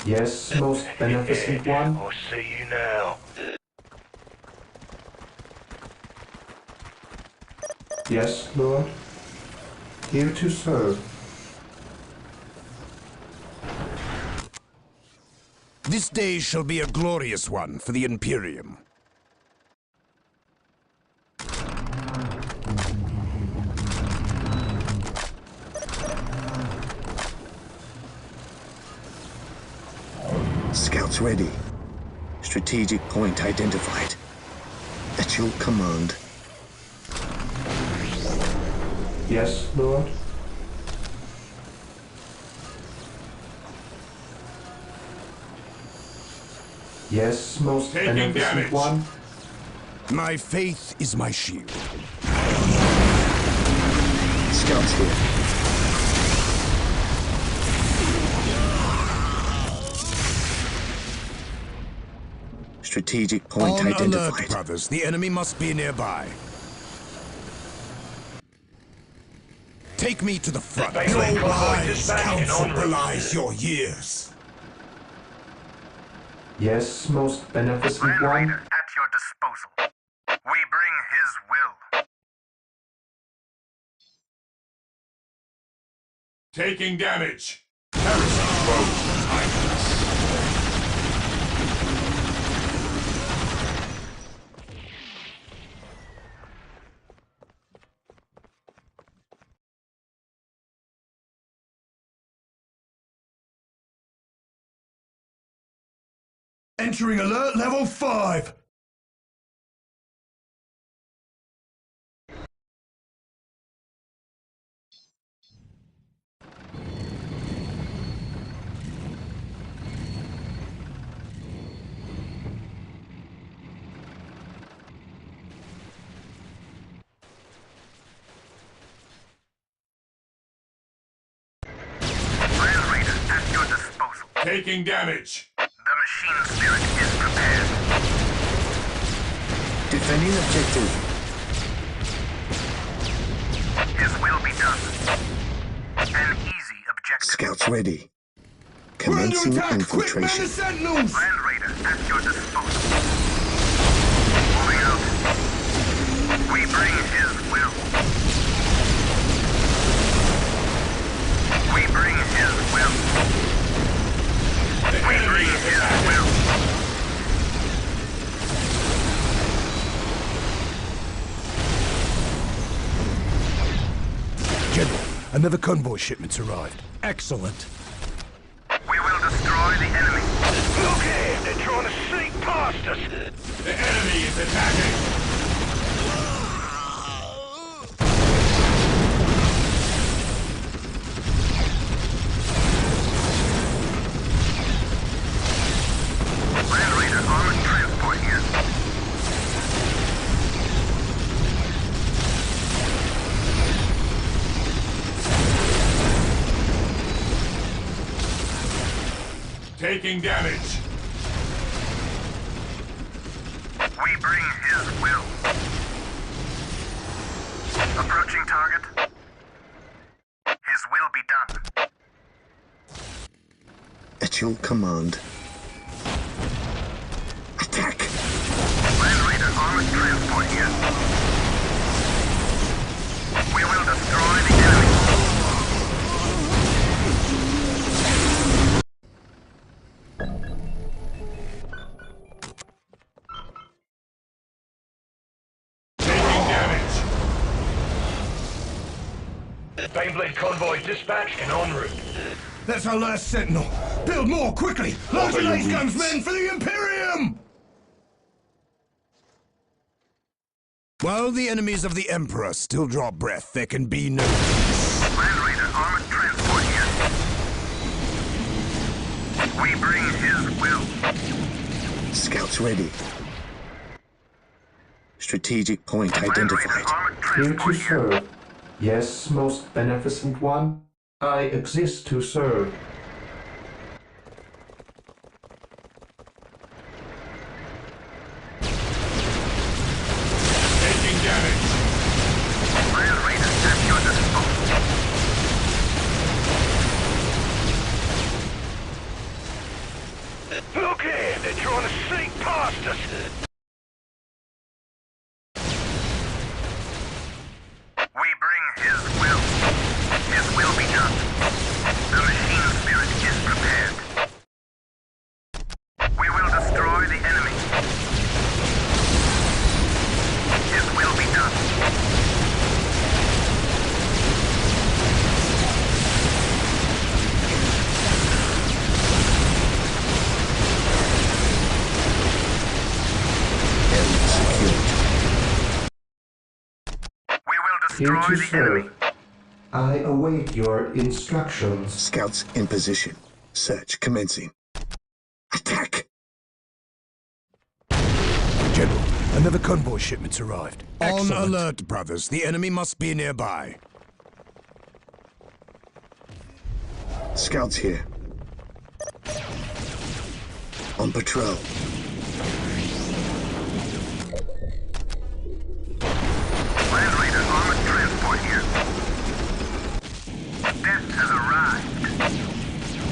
Yes, most beneficent one. I'll see you now. Yes, Lord. Here to serve. This day shall be a glorious one for the Imperium. Scouts ready. Strategic point identified. At your command. Yes, Lord. Yes, most beneficent one. My faith is my shield. Scouts here. Strategic point On identified. alert, brothers. The enemy must be nearby. Take me to the front. Your wise counsel belies your years. Yes, most beneficent Land one. Raider at your disposal. We bring his will. Taking damage. Heresy grows behind us. Entering alert level 5. Land Raider at your disposal. Taking damage. The machine spirit is prepared. Defending objective. His will be done. An easy objective. Scouts ready. We're under Commencing attack! Quick, man the infiltration. sentinels! Land Raider at your disposal. Moving out. We bring his will. We bring his will. We bring his will. General, another convoy shipment's arrived. Excellent. We will destroy the enemy. Look here! They're trying to sneak past us! The enemy is attacking. Land Raider armored transport here. Taking damage. We bring his will. Approaching target. His will be done. At your command. Attack! Land Raider armored transport here. We will destroy the enemy. Taking damage. Baneblade convoy dispatched and en route. That's our last sentinel. Build more, quickly! Loads of lace guns, men, for the Imperium! While the enemies of the Emperor still draw breath, there can be no peace. Land Raider armored transport here. We bring his will. Scouts ready. Strategic point Land Raider identified. armored Here to transport here. serve. Yes, most beneficent one. I exist to serve. Taking damage. Land Raider at your disposal. Look here! They're trying to sneak past us! We bring his will. His will be done. The machine spirit is prepared. We will destroy the enemy. His will be done. Destroy Here to the enemy. serve. I await your instructions. Scouts in position. Search commencing. Attack! General, another convoy shipment's arrived. On alert, brothers. The enemy must be nearby. Scouts here. On patrol. Land Raider armored transport here. Death has arrived.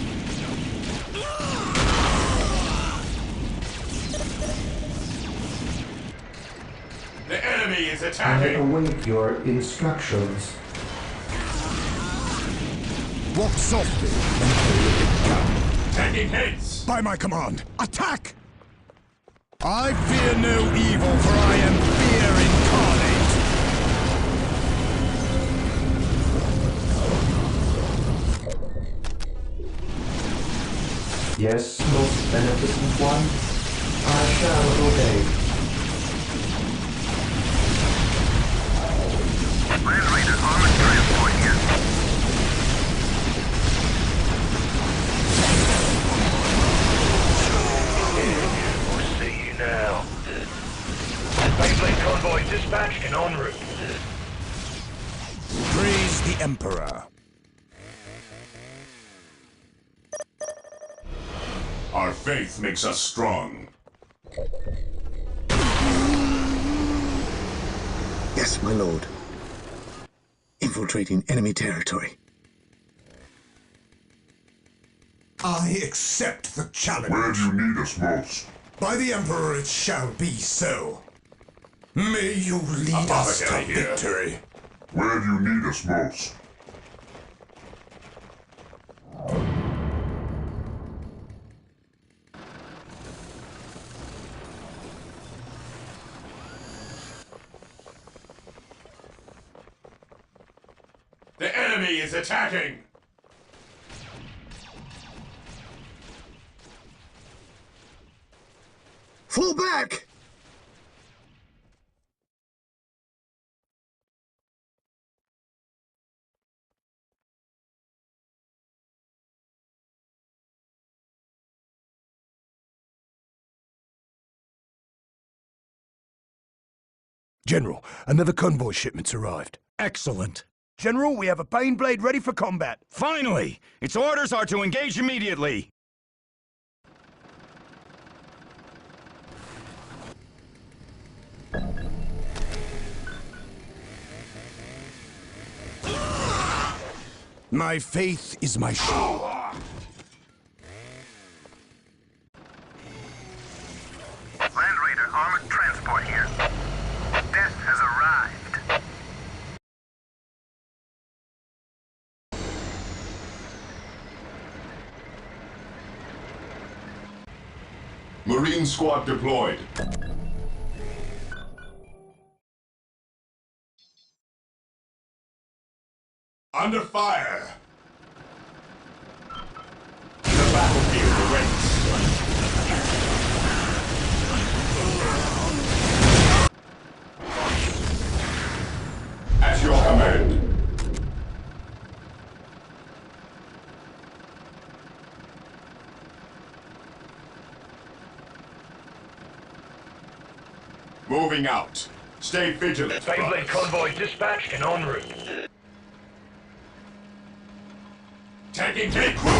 The enemy is I attacking! await your instructions. Walk softly and pull a big gun. Taking hits! By my command, attack! I fear no evil, for I am fear incarnate. Yes, most beneficent one. I shall obey. Land Raider armored transport here. We'll see you now. Beyblade convoy dispatched and en route. Praise the Emperor. Our faith makes us strong. Yes, my lord. Infiltrating enemy territory. I accept the challenge. Where do you need us most? By the Emperor it shall be so. May you lead us to Apothecary here. victory. Where do you need us most? The enemy is attacking! Fall back! General, another convoy shipment's arrived. Excellent. General, we have a Baneblade ready for combat. Finally! Its orders are to engage immediately. My faith is my shield. Land Raider armored transport here. Death has arrived. Marine squad deployed. Under fire! The battlefield awaits. At your command. Moving out. Stay vigilant. Beyblade convoy dispatched and en route. Taking hit crew!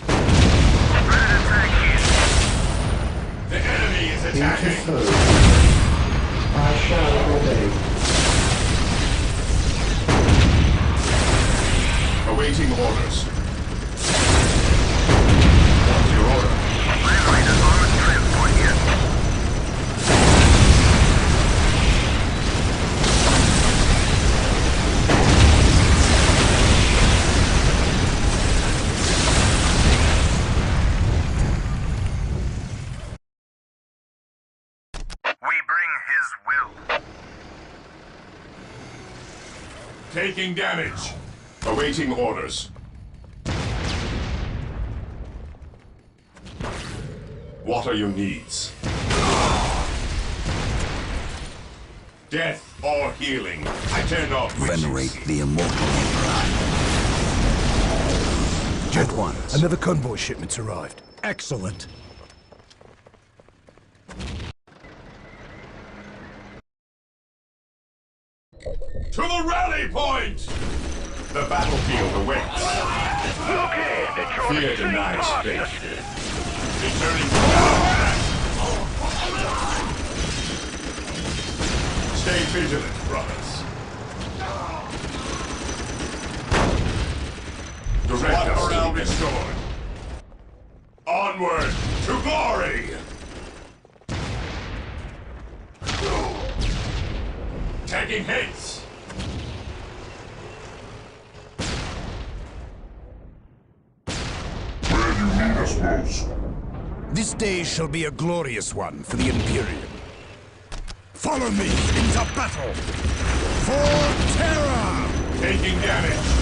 Predator tank here. The enemy is Here to attacking! serve. I shall obey. Awaiting orders. What's your order? Land Raider armored transport here. We bring his will. Taking damage. Awaiting orders. What are your needs? Death or healing, I care not which. Venerate the immortal Emperor. General, another convoy shipment's arrived. Excellent. To the rally point! The battlefield awaits. Look here, they're trying Fear to sneak denies past space. us. Returning forward! Stay vigilant, brothers. Direct morale restored. Onward to glory! Taking hits! Where you need us most. This day shall be a glorious one for the Imperium. Follow me into battle! For terror! Taking damage!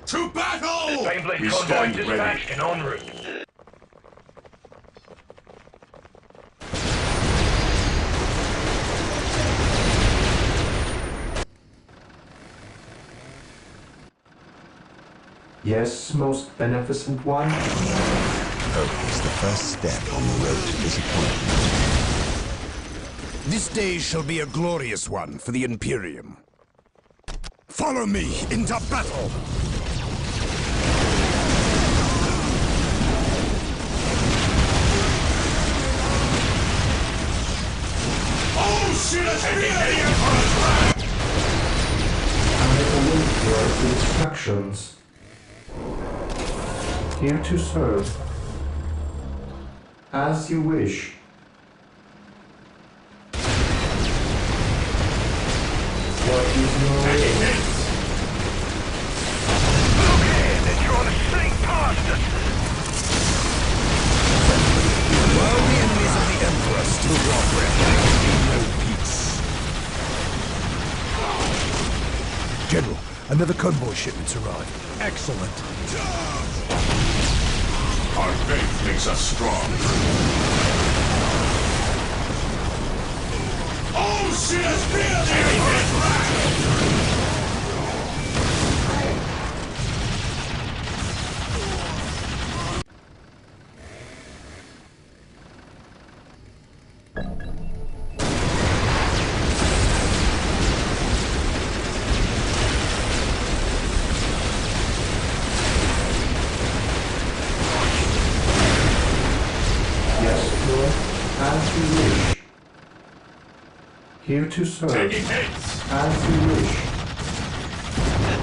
To battle! Baneblade We convoy stand dispatched ready. and en route. Yes, most beneficent one? Hope is the first step on the road to disappointment. This day shall be a glorious one for the Imperium. Follow me into battle! Oh shit! Taking hit for a trap! I await your instructions. Here to serve. As you wish. What is your Taking will? hits! Look here, they're trying to sneak past us. While the enemies of the Emperor still draw breath, there can be no peace. General, another convoy shipment's arrived. Excellent. Our faith makes us strong. Oh shit! Taking hit! Yes, Lord. As you wish. Here to serve. Taking hits! As you wish.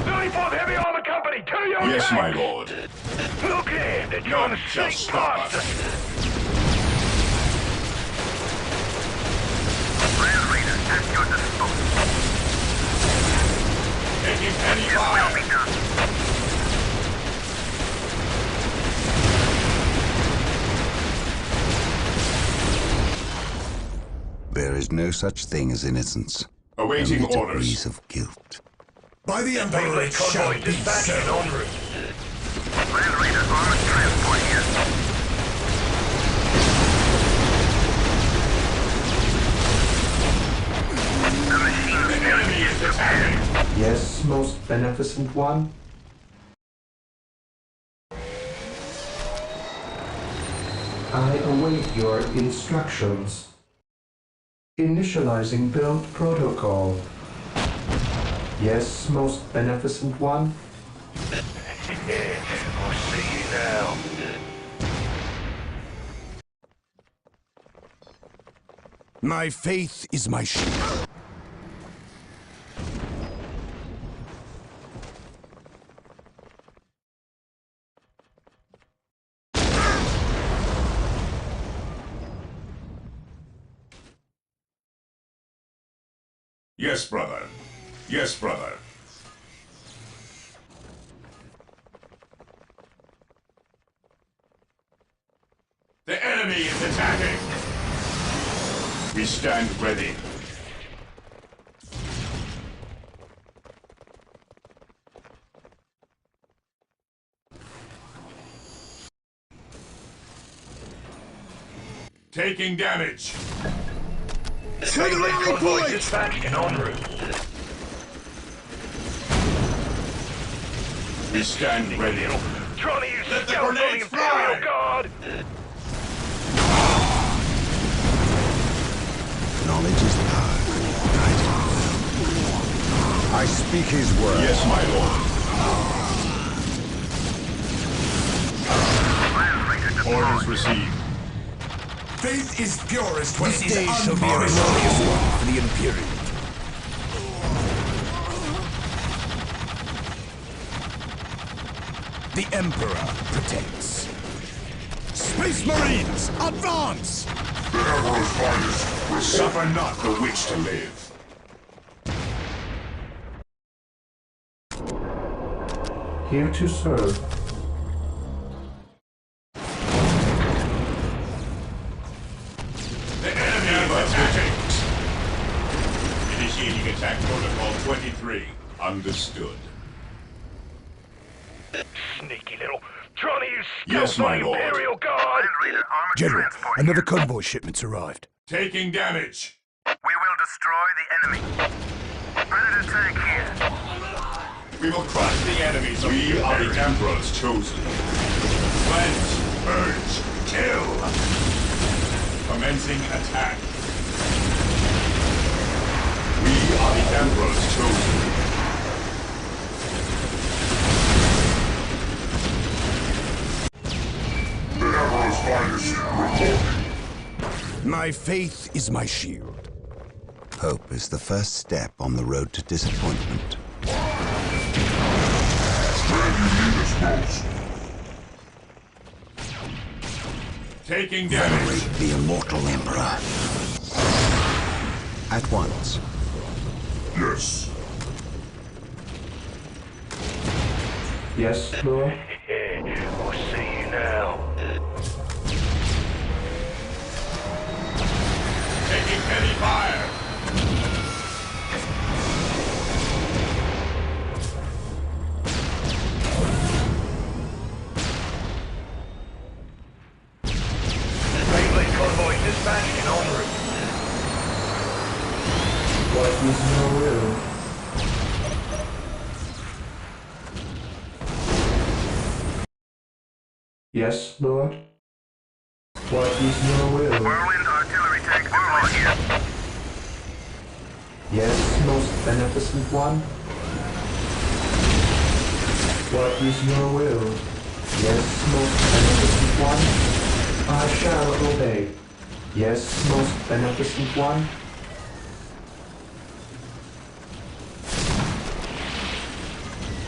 34th Heavy Armor Company, to your Yes, attack! my lord. Look here, they're trying None to shall sneak stop past us. us. Rail Raider at your disposal. Taking heavy It will fire! be done. There is no such thing as innocence. Awaiting only orders. degrees of guilt. By the Emperor Baneblade it shall convoy be dispatched and so. en route. Rail Raider armored transport here. The machine The still enemy is attacking! Yes, most beneficent one? I await your instructions. Initializing build protocol. Yes, most beneficent one? I see you now. My faith is my shield. Yes, brother. Yes, brother. The enemy is attacking! We stand ready. Taking damage. Beyblade convoy dispatched and en route. We stand ready. Trying to use Let the stealth on the grenades Imperial fly! Guard! Knowledge is power. I speak his word. Yes, my lord. Orders received. Faith is purest when This it is day shall be a unvarnished. glorious one for the Imperium. The Emperor protects. Space Marines, advance! The Emperor's finest will suffer not the witch to live. Here to serve. The enemy attacks. Initiating attack protocol 23. Understood. Sneaky little... Trying to use Yes, stealth my on the lord. Imperial Guard! General, another convoy shipment's arrived. Taking damage. We will destroy the enemy. Predator tank here. We will crush the enemies. We are the Emperor's chosen. Cleanse, purge, kill. Commencing attack. We are the Emperor's chosen. The Emperor's finest report. My faith is my shield. Hope is the first step on the road to disappointment. Where you need us most. Taking damage. Venerate the immortal Emperor. At once. Yes. Yes, Lord? We'll see you now. Taking heavy fire. Beyblade convoy dispatched and en route. What is your will? Yes, Lord? What is your will? Whirlwind artillery tank deployed here. Yes, most beneficent one? What is your will? Yes, most beneficent one? I shall obey. Yes, most beneficent one?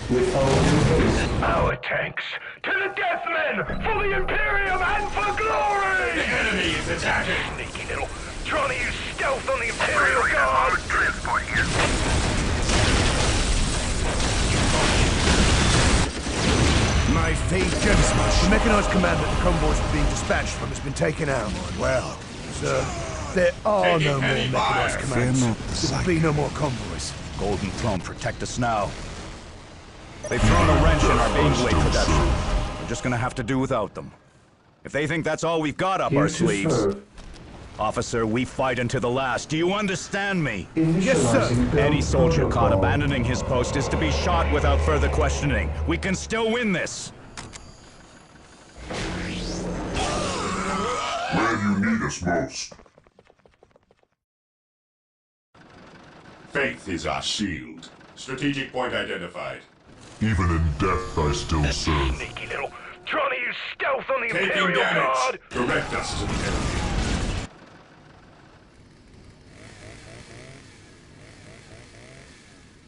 With all due haste. Our tanks, to the death men, for the Imperium and for glory! The enemy is attacking. Sneaky little... Trying to use stealth on the Imperial Guard! Armored transport here. My faith, gentlemen. The mechanized command that the convoys were being dispatched from has been taken out. Well, sir, there are no more mechanized commands. Fear not the There will sight. be no more convoys. Golden Throne, protect us now. They've thrown a wrench in our Beyblade production. We're just gonna have to do without them. If they think that's all we've got up Here our to sleeves... serve. Officer, we fight until the last. Do you understand me? Yes, sir. Initializing build Any soldier caught protocol. abandoning his post is to be shot without further questioning. We can still win this. Where you need us most. Faith is our shield. Strategic point identified. Even in death I still serve. Sneaky little... Trying to use stealth on the Taking Imperial Guard! damage. Direct us to the enemy.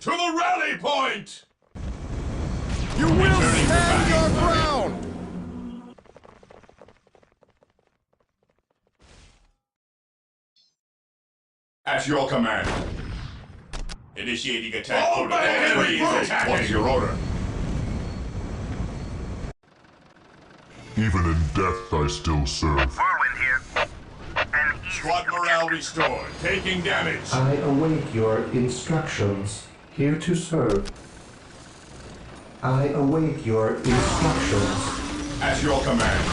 To the rally point! You will stand your ground! At your command. Initiating attack protocol 3 is attacking. What is your order? Even in death I still serve. Whirlwind here. An easy Squad morale restored. Taking damage. I await your instructions. Here to serve. I await your instructions. At your command.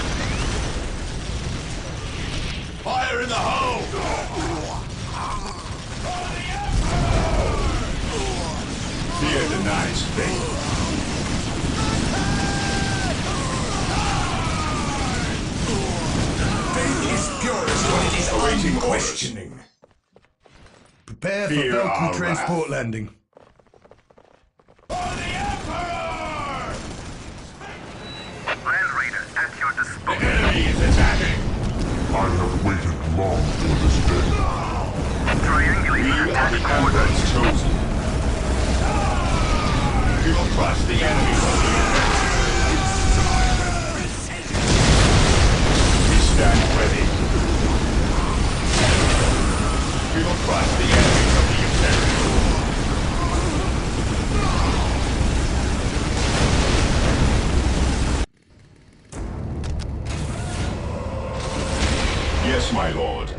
Fire in the hole! Fear denies faith. Faith is purest when it is Awaiting unquestioning. Prepare for Fear Falcon our transport wrath. landing. Land Raider at your The disposal. enemy is attacking! I have waited long for this day. Triangulate We are attack the coordinates. Emperor's chosen. We will crush the enemies of the Imperium. We stand ready. We will crush the enemies of the Imperium. Yes, my lord.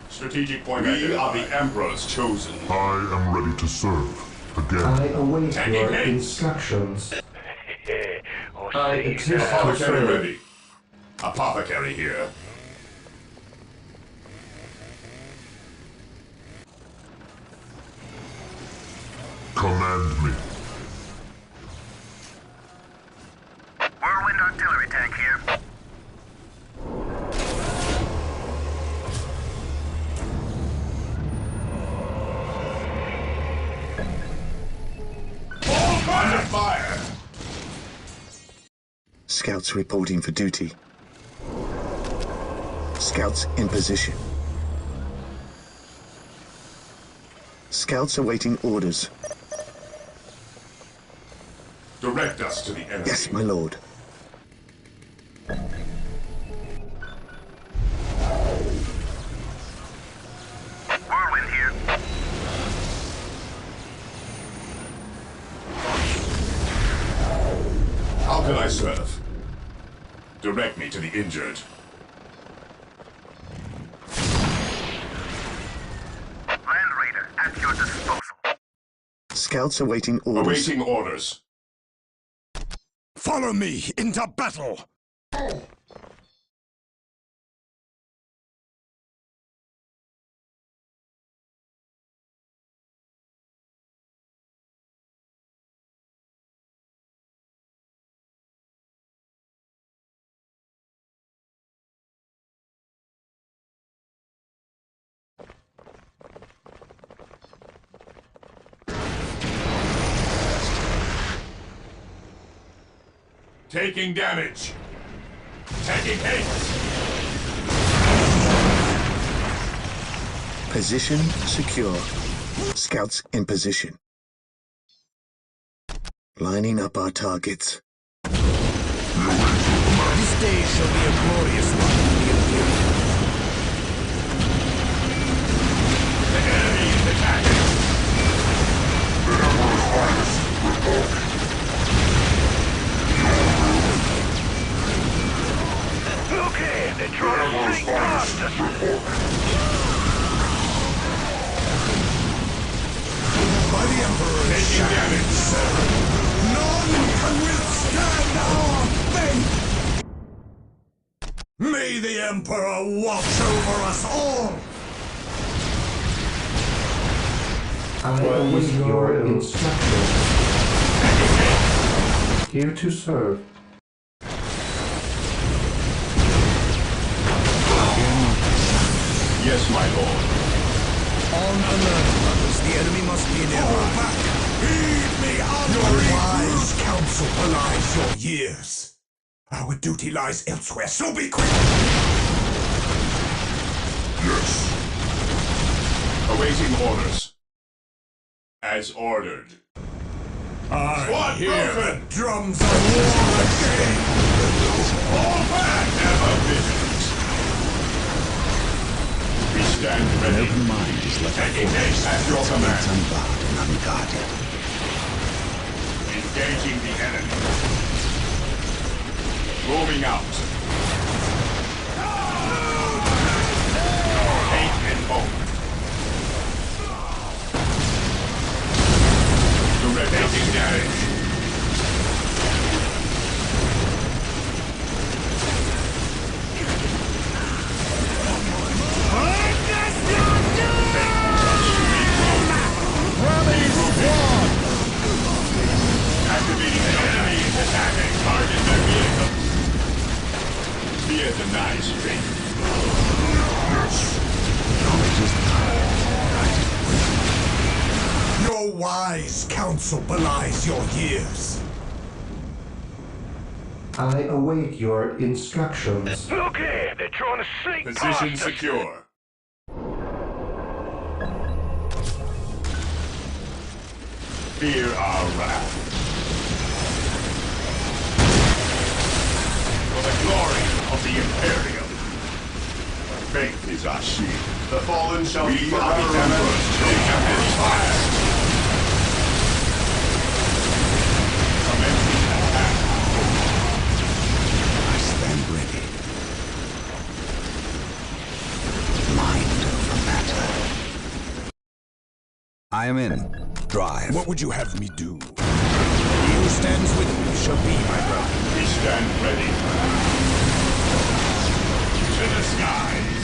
Strategic point. We are the Emperor's chosen. I am ready to serve. Again. I await Taking your hits. instructions. I exist to Apothecary serve. ready. Apothecary here. Command me. Whirlwind artillery tank here. Under fire! Scouts reporting for duty. Scouts in position. Scouts awaiting orders. Direct us to the enemy. Yes, my lord. Whirlwind here. How can I serve? Direct me to the injured. Land Raider at your disposal. Scouts awaiting orders. Awaiting orders. Follow me into battle! Taking damage. Taking hits. Position secure. Scouts in position. Lining up our targets. This day shall be a glorious one for the Imperium. The enemy is attacking. Okay, they're trying to sneak past us. By the Emperor's Taking damage. none can withstand our fate! May the Emperor watch over us all! I await your instructions. Here to serve. Yes, my lord. On alert, brothers. The enemy must be nearby. Back! Heed me, your wise counsel belies your years. Our duty lies elsewhere, so be quick! Yes. Awaiting orders. As ordered. I hear the drums of war again! Fall back! Never vigilant. We stand An ready. open mind is like a Taking fortress hits at your that's command. unbarred and unguarded. Engaging the enemy. Moving out. Hate and hope. Taking damage. a nice thing. Knowledge is power. Your wise counsel belies your years. I await your instructions. Look here, they're trying to sneak Position past us. secure. Fear our wrath. For the glory of the Imperium. Faith is our shield. The fallen shall be forever emperors. Take up his fire. Commencing attack. I stand ready. Mind over matter. I am in. Drive. What would you have me do? He who stands with me shall be my brother. We stand ready. To the skies.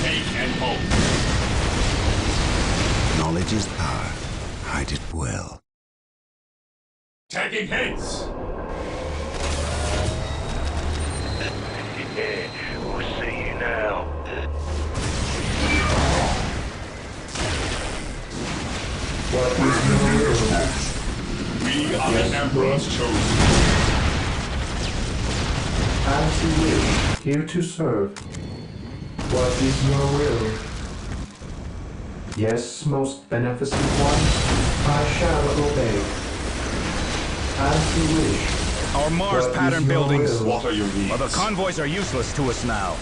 Take and hold. Knowledge is power. Hide it well. Taking hits. We'll see you now. What is your will? We are the Emperor's chosen. As you wish, here to serve. What is your will? Yes, most beneficent one, I shall obey. As you wish. Our Mars What pattern is your buildings. will? What are your needs? Well, the convoys are useless to us now.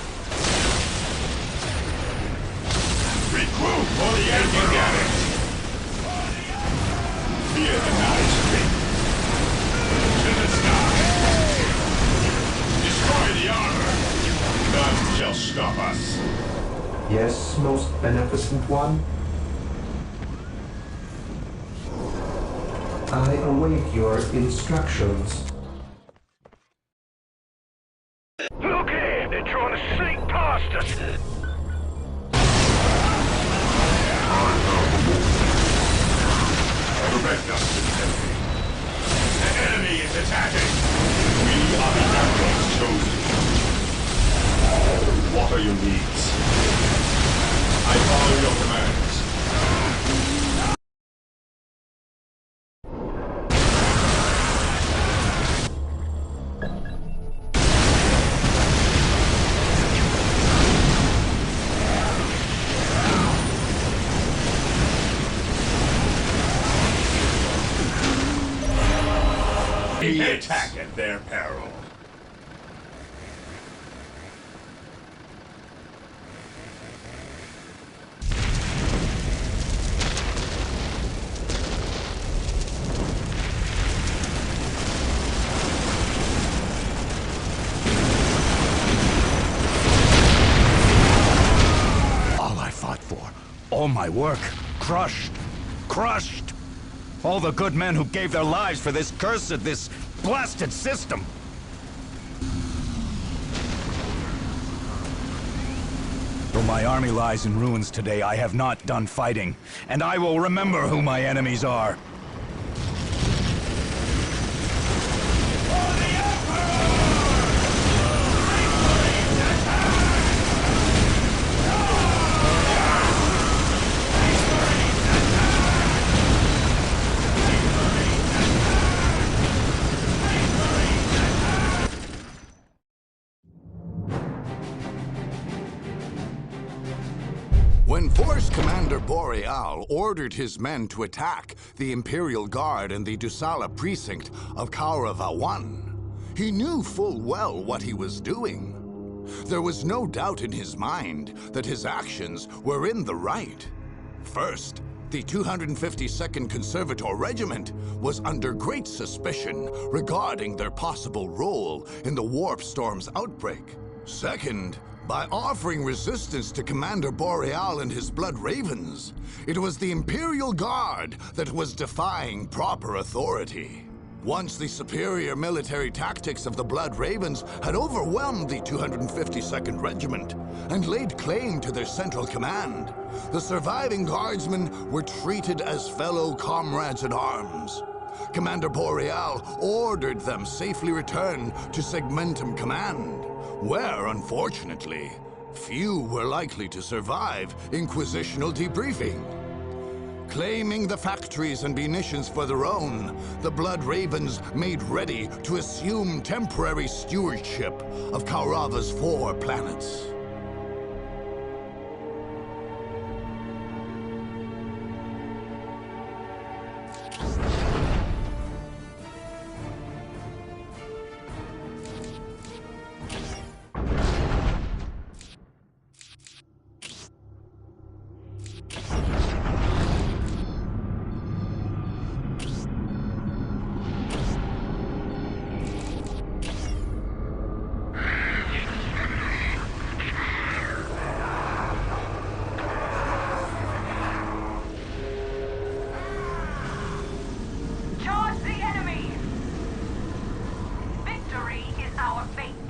Recruit for the Emperor! Fear the night thing. To the sky. Destroy the armor. None shall stop us. Yes, most beneficent one. I await your instructions. Look here, they're trying to sneak past us. Prevent us. The enemy is attacking. We are the Emperor's chosen. What are your needs? I follow your commands. We attack at their peril. All I fought for, all my work, crushed, crushed. All the good men who gave their lives for this cursed, this blasted system. Though my army lies in ruins today, I have not done fighting, and I will remember who my enemies are. When Force Commander Boreal ordered his men to attack the Imperial Guard in the Dusala precinct of Kaurava I, he knew full well what he was doing. There was no doubt in his mind that his actions were in the right. First, the 252nd Conservator Regiment was under great suspicion regarding their possible role in the Warp Storm's outbreak. Second, by offering resistance to Commander Boreal and his Blood Ravens, it was the Imperial Guard that was defying proper authority. Once the superior military tactics of the Blood Ravens had overwhelmed the 252nd Regiment and laid claim to their central command, the surviving guardsmen were treated as fellow comrades in arms. Commander Boreal ordered them safely return to Segmentum Command, where, unfortunately, few were likely to survive Inquisitional debriefing. Claiming the factories and munitions for their own, the Blood Ravens made ready to assume temporary stewardship of Kaurava's 4 planets. Charge the enemy! Victory is our fate.